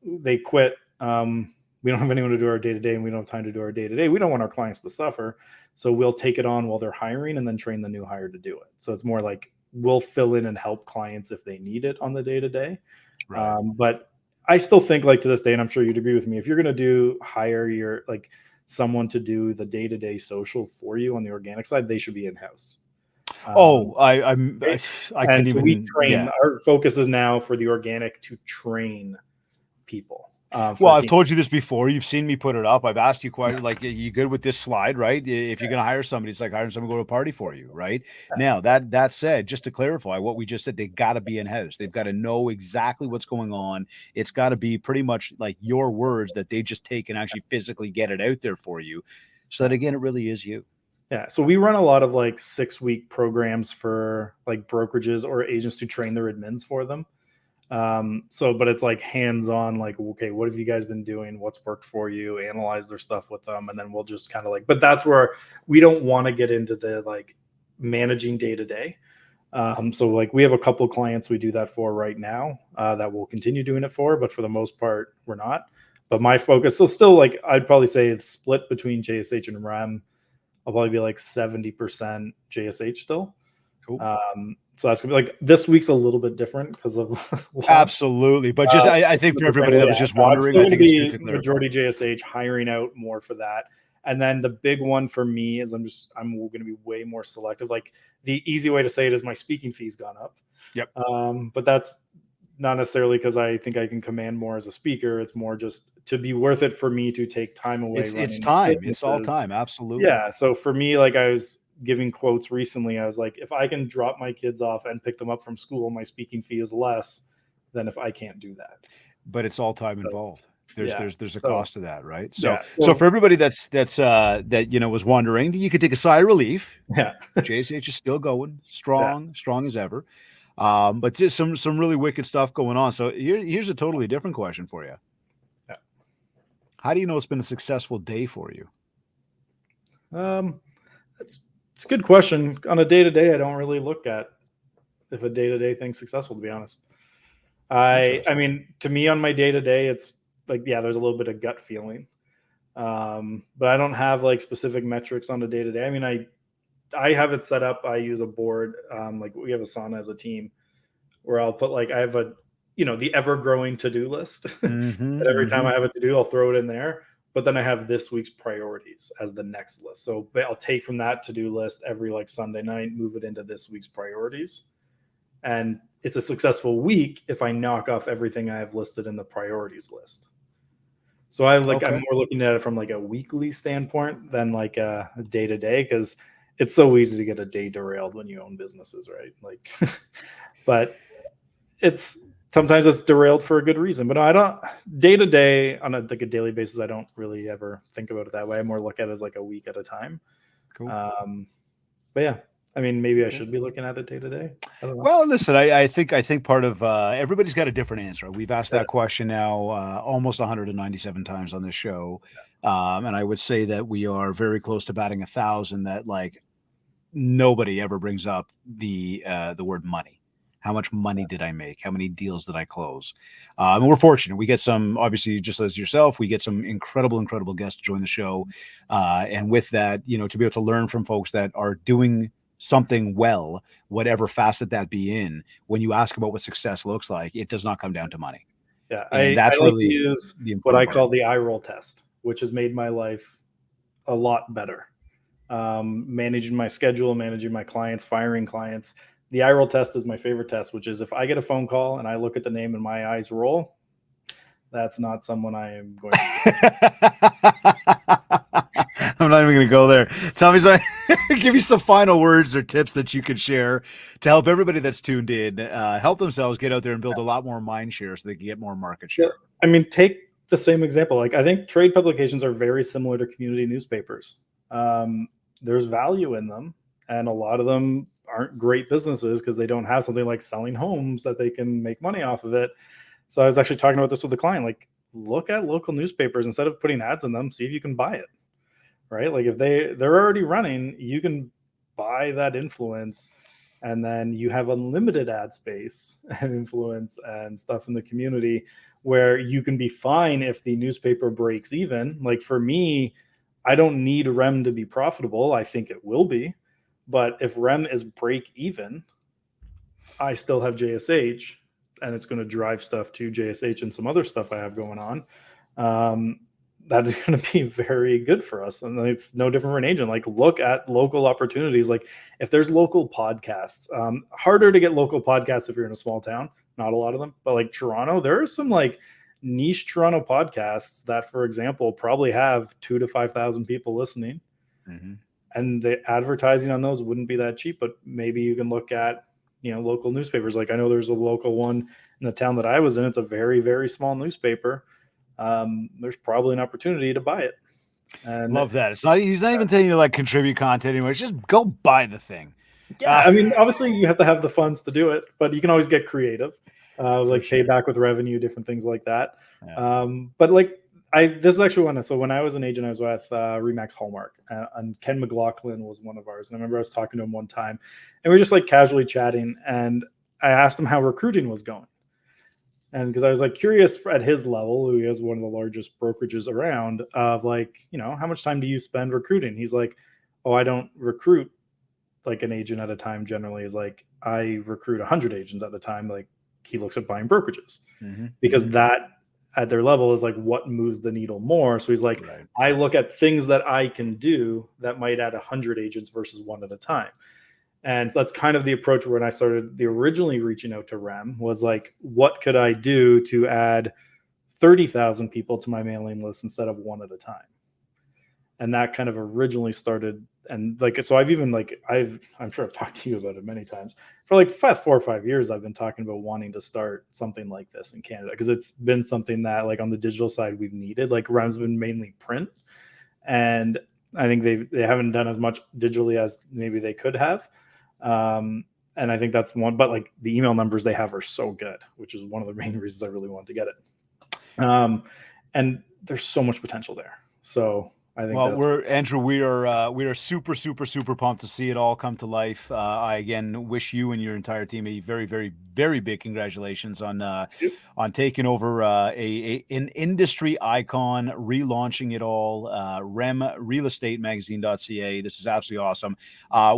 they quit. We don't have anyone to do our day-to-day and we don't have time to do our day-to-day. We don't want our clients to suffer. So we'll take it on while they're hiring and then train the new hire to do it. So it's more like we'll fill in and help clients if they need it on the day-to-day. Right. But I still think like to this day, and I'm sure you'd agree with me, if you're going to hire your like someone to do the day-to-day social for you on the organic side, they should be in-house. I can so even we train. Our focus is now for the organic to train people. Well, I've told you this before. You've seen me put it up. I've asked you quite like, are you good with this slide, right? If you're going to hire somebody, it's like hiring someone to go to a party for you, right? Now, that said, just to clarify what we just said, they got to be in-house. They've got to know exactly what's going on. It's got to be pretty much like your words that they just take and actually physically get it out there for you. So that, again, it really is you. Yeah. So we run a lot of like 6-week programs for like brokerages or agents to train their admins for them. But it's like hands-on, like, okay, what have you guys been doing? What's worked for you? Analyze their stuff with them. And then we'll just kind of like, but that's where we don't want to get into the like managing day to day. So like we have a couple of clients we do that for right now, that we'll continue doing it for, but for the most part, we're not. But my focus, so still like, I'd probably say it's split between JSH and REM. I'll probably be like 70% JSH still. Cool. So that's gonna be like this week's a little bit different because of absolutely, but just I think for everybody that was just wondering, I think it's good to clarify. Majority JSH, hiring out more for that, and then the big one for me is I'm going to be way more selective. Like the easy way to say it is my speaking fee's gone up. Yep. But that's not necessarily because I think I can command more as a speaker. It's more just to be worth it for me to take time away. It's time. Businesses. It's all time. Absolutely. Yeah. So for me, like I was giving quotes recently, I was like, if I can drop my kids off and pick them up from school, my speaking fee is less than if I can't do that. But it's all time involved. There's a cost to that, right? So so for everybody that was wondering, you could take a sigh of relief. Yeah. JSH is still going strong as ever. But just some really wicked stuff going on. So here's a totally different question for you. Yeah. How do you know it's been a successful day for you? It's a good question. On a day-to-day, I don't really look at if a day-to-day thing's successful, to be honest. I mean, to me on my day-to-day, it's like, yeah, there's a little bit of gut feeling. But I don't have like specific metrics on the day-to-day. I mean, I have it set up. I use a board. Like we have Asana as a team where I'll put like, I have the ever-growing to-do list. That every time I have a to-do, I'll throw it in there. But then I have this week's priorities as the next list. So I'll take from that to-do list every like Sunday night, move it into this week's priorities. And it's a successful week if I knock off everything I have listed in the priorities list. So I'm more looking at it from like a weekly standpoint than like a day-to-day, because it's so easy to get a day derailed when you own businesses, right? Like, but sometimes it's derailed for a good reason. But I don't day to day on a daily basis. I don't really ever think about it that way. I more look at it as like a week at a time. Cool. But yeah, I mean, maybe I should be looking at it day to day. Well, listen, I think part of everybody's got a different answer. We've asked that question now almost 197 times on this show, and I would say that we are very close to batting 1,000. That like nobody ever brings up the word money. How much money did I make? How many deals did I close? And we're fortunate. We get some, obviously, just as yourself, we get some incredible guests to join the show. And with that, to be able to learn from folks that are doing something well, whatever facet that be in, when you ask about what success looks like, it does not come down to money. Yeah, And I that's like to really use the what I important part. call the eye roll test, which has made my life a lot better. Managing my schedule, managing my clients, firing clients. The eye roll test is my favorite test, which is if I get a phone call and I look at the name and my eyes roll, that's not someone I am going to. I'm not even going to go there. Tell me some, give me some final words or tips that you could share to help everybody that's tuned in help themselves get out there and build a lot more mind share so they can get more market share. Yeah. I mean, take the same example. Like, I think trade publications are very similar to community newspapers. There's value in them, and a lot of them aren't great businesses because they don't have something like selling homes that they can make money off of it. So I was actually talking about this with a client, like, look at local newspapers instead of putting ads in them, see if you can buy it, right? Like, if they're already running, you can buy that influence, and then you have unlimited ad space and influence and stuff in the community where you can be fine if the newspaper breaks even. Like, for me, I don't need REM to be profitable. I think it will be, but if REM is break even, I still have JSH, and it's going to drive stuff to JSH and some other stuff I have going on. That is going to be very good for us. And it's no different for an agent. Like, look at local opportunities. Like, if there's local podcasts, harder to get local podcasts if you're in a small town, not a lot of them, but like Toronto, there are some like niche Toronto podcasts that, for example, probably have 2,000 to 5,000 people listening. Mm-hmm. And the advertising on those wouldn't be that cheap, but maybe you can look at, local newspapers. Like, I know there's a local one in the town that I was in. It's a very, very small newspaper. There's probably an opportunity to buy it. And love that. He's not even telling you to like contribute content anymore. It's just go buy the thing. Yeah, I mean, obviously you have to have the funds to do it, but you can always get creative, like sure. pay back with revenue, different things like that. Yeah. But like, this is actually one. So when I was an agent, I was with Remax Hallmark, and Ken McLaughlin was one of ours. And I remember I was talking to him one time, and we were just like casually chatting, and I asked him how recruiting was going. And because I was like curious at his level, who is one of the largest brokerages around, of like, how much time do you spend recruiting? He's like, oh, I don't recruit like an agent at a time. Generally, is like, I recruit 100 agents at a time. Like, he looks at buying brokerages, because that at their level is like what moves the needle more. So he's like, right, I look at things that I can do that might add 100 agents versus one at a time. And that's kind of the approach when I started originally reaching out to REM, was like, what could I do to add 30,000 people to my mailing list instead of one at a time? And that kind of originally started. And like, so I've even like, I'm sure I've talked to you about it many times. For like past 4 or 5 years, I've been talking about wanting to start something like this in Canada, because it's been something that, like, on the digital side, we've needed. Like, REM's been mainly print, and I think they haven't done as much digitally as maybe they could have. And I think that's one, but like the email numbers they have are so good, which is one of the main reasons I really wanted to get it. And there's so much potential there. So I think Andrew, we are super, super, super pumped to see it all come to life. I again wish you and your entire team a very, very, very big congratulations on taking over an industry icon, relaunching it all. REM RealEstateMagazine.ca. This is absolutely awesome.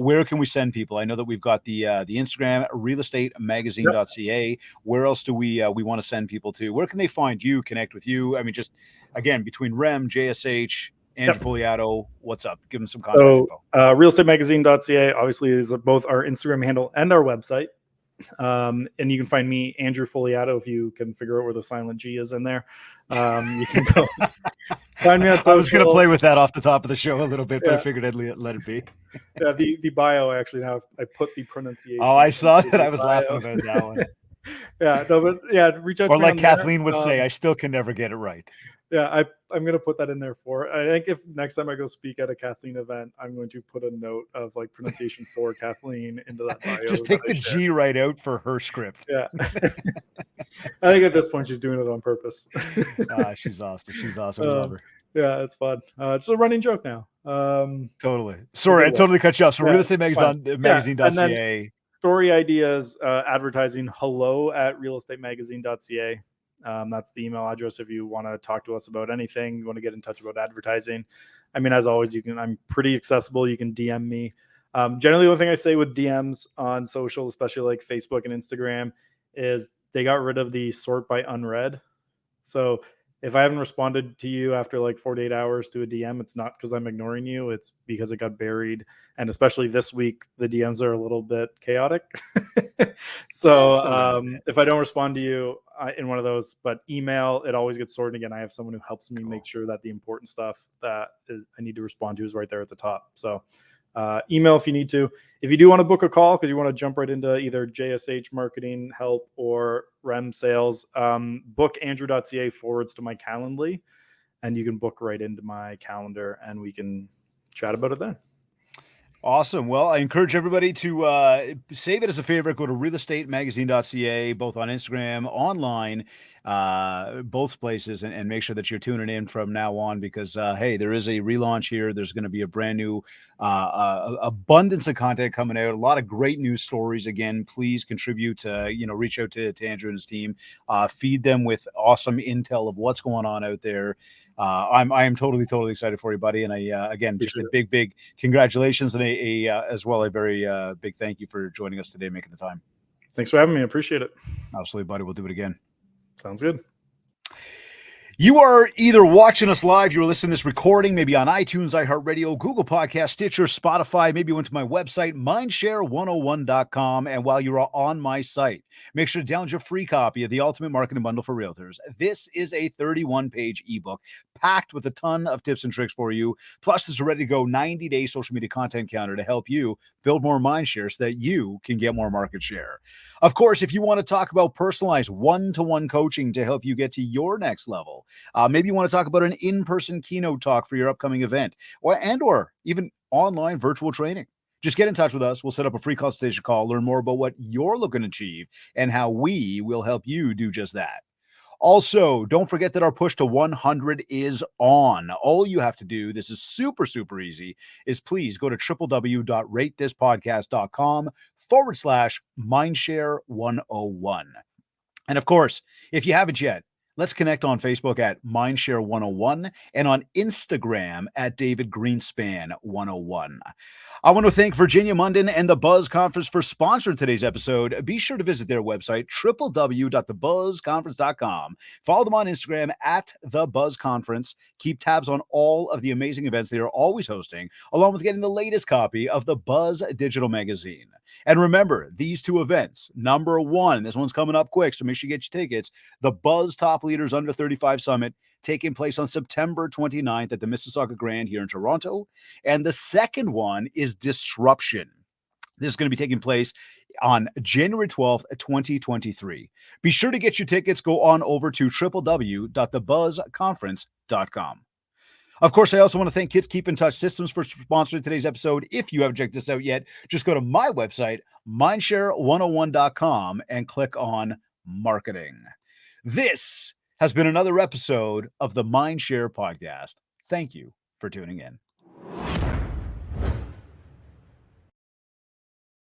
Where can we send people? I know that we've got the Instagram RealEstateMagazine.ca. Yep. Where else do we want to send people to? Where can they find you, connect with you? I mean, just again, between REM, JSH, Andrew Fogliato, what's up? Give them some contact info. RealEstateMagazine.ca obviously is both our Instagram handle and our website. And you can find me, Andrew Fogliato, if you can figure out where the silent G is in there. You can go find me on social. I was going to play with that off the top of the show a little bit, but I figured I'd let it be. Yeah, the bio, actually, now I put the pronunciation. Oh, I saw that. I was laughing about that one. Yeah, no, but yeah, reach out or to me. Or like Kathleen would say, I still can never get it right. Yeah, I'm going to put that in there for. I think if next time I go speak at a Kathleen event, I'm going to put a note of like pronunciation for Kathleen into that bio. Just take the G right out for her script. Yeah. I think at this point she's doing it on purpose. She's awesome. She's awesome. We love her. Yeah, it's fun. It's a running joke now. Totally. Sorry, I totally cut you off. So RealEstateMagazine.ca. Story ideas, advertising, hello@RealEstateMagazine.ca. That's the email address if you want to talk to us about anything, you want to get in touch about advertising. I mean, as always, I'm pretty accessible. You can DM me. Generally, the one thing I say with DMs on social, especially like Facebook and Instagram, is they got rid of the sort by unread. So if I haven't responded to you after like 48 hours to a DM, it's not because I'm ignoring you. It's because it got buried. And especially this week, the DMs are a little bit chaotic. So if I don't respond to you in one of those, but email, it always gets sorted again. I have someone who helps me make sure that the important stuff that I need to respond to is right there at the top. So email if you need to. If you do want to book a call because you want to jump right into either JSH marketing help or REM sales, book Andrew.ca forwards to my Calendly, and you can book right into my calendar and we can chat about it then. Awesome. Well, I encourage everybody to save it as a favorite. Go to RealEstateMagazine.ca, both on Instagram, online, both places, and make sure that you're tuning in from now on because, hey, there is a relaunch here. There's going to be a brand new abundance of content coming out. A lot of great news stories. Again, please contribute. Reach out to Andrew and his team. Feed them with awesome intel of what's going on out there. I am totally excited for you, buddy. And again, just a big congratulations and as well a very big thank you for joining us today, making the time. Thanks for having me. I appreciate it. Absolutely, buddy. We'll do it again. Sounds good. You are either watching us live, you're listening to this recording, maybe on iTunes, iHeartRadio, Google Podcast, Stitcher, Spotify. Maybe you went to my website, mindshare101.com. And while you're on my site, make sure to download your free copy of the Ultimate Marketing Bundle for Realtors. This is a 31-page ebook packed with a ton of tips and tricks for you. Plus, there's a ready-to-go 90-day social media content counter to help you build more mindshare so that you can get more market share. Of course, if you want to talk about personalized one-to-one coaching to help you get to your next level, maybe you want to talk about an in-person keynote talk for your upcoming event or even online virtual training. Just get in touch with us. We'll set up a free consultation call, learn more about what you're looking to achieve and how we will help you do just that. Also, don't forget that our push to 100 is on. All you have to do, this is super easy, is please go to www.ratethispodcast.com/mindshare101. And of course, if you haven't yet, let's connect on Facebook at Mindshare101 and on Instagram at David Greenspan 101. I want to thank Virginia Munden and the Buzz Conference for sponsoring today's episode. Be sure to visit their website, www.thebuzzconference.com. Follow them on Instagram at The Buzz Conference. Keep tabs on all of the amazing events they are always hosting, along with getting the latest copy of the Buzz Digital Magazine. And remember, these two events, number one, this one's coming up quick, so make sure you get your tickets, the Buzz Top Leaders Under 35 Summit, taking place on September 29th at the Mississauga Grand here in Toronto. And the second one is Disruption. This is going to be taking place on January 12th, 2023. Be sure to get your tickets. Go on over to www.thebuzzconference.com. Of course, I also want to thank Kids Keep in Touch Systems for sponsoring today's episode. If you haven't checked this out yet, just go to my website, mindshare101.com, and click on Marketing. This has been another episode of the Mindshare Podcast. Thank you for tuning in.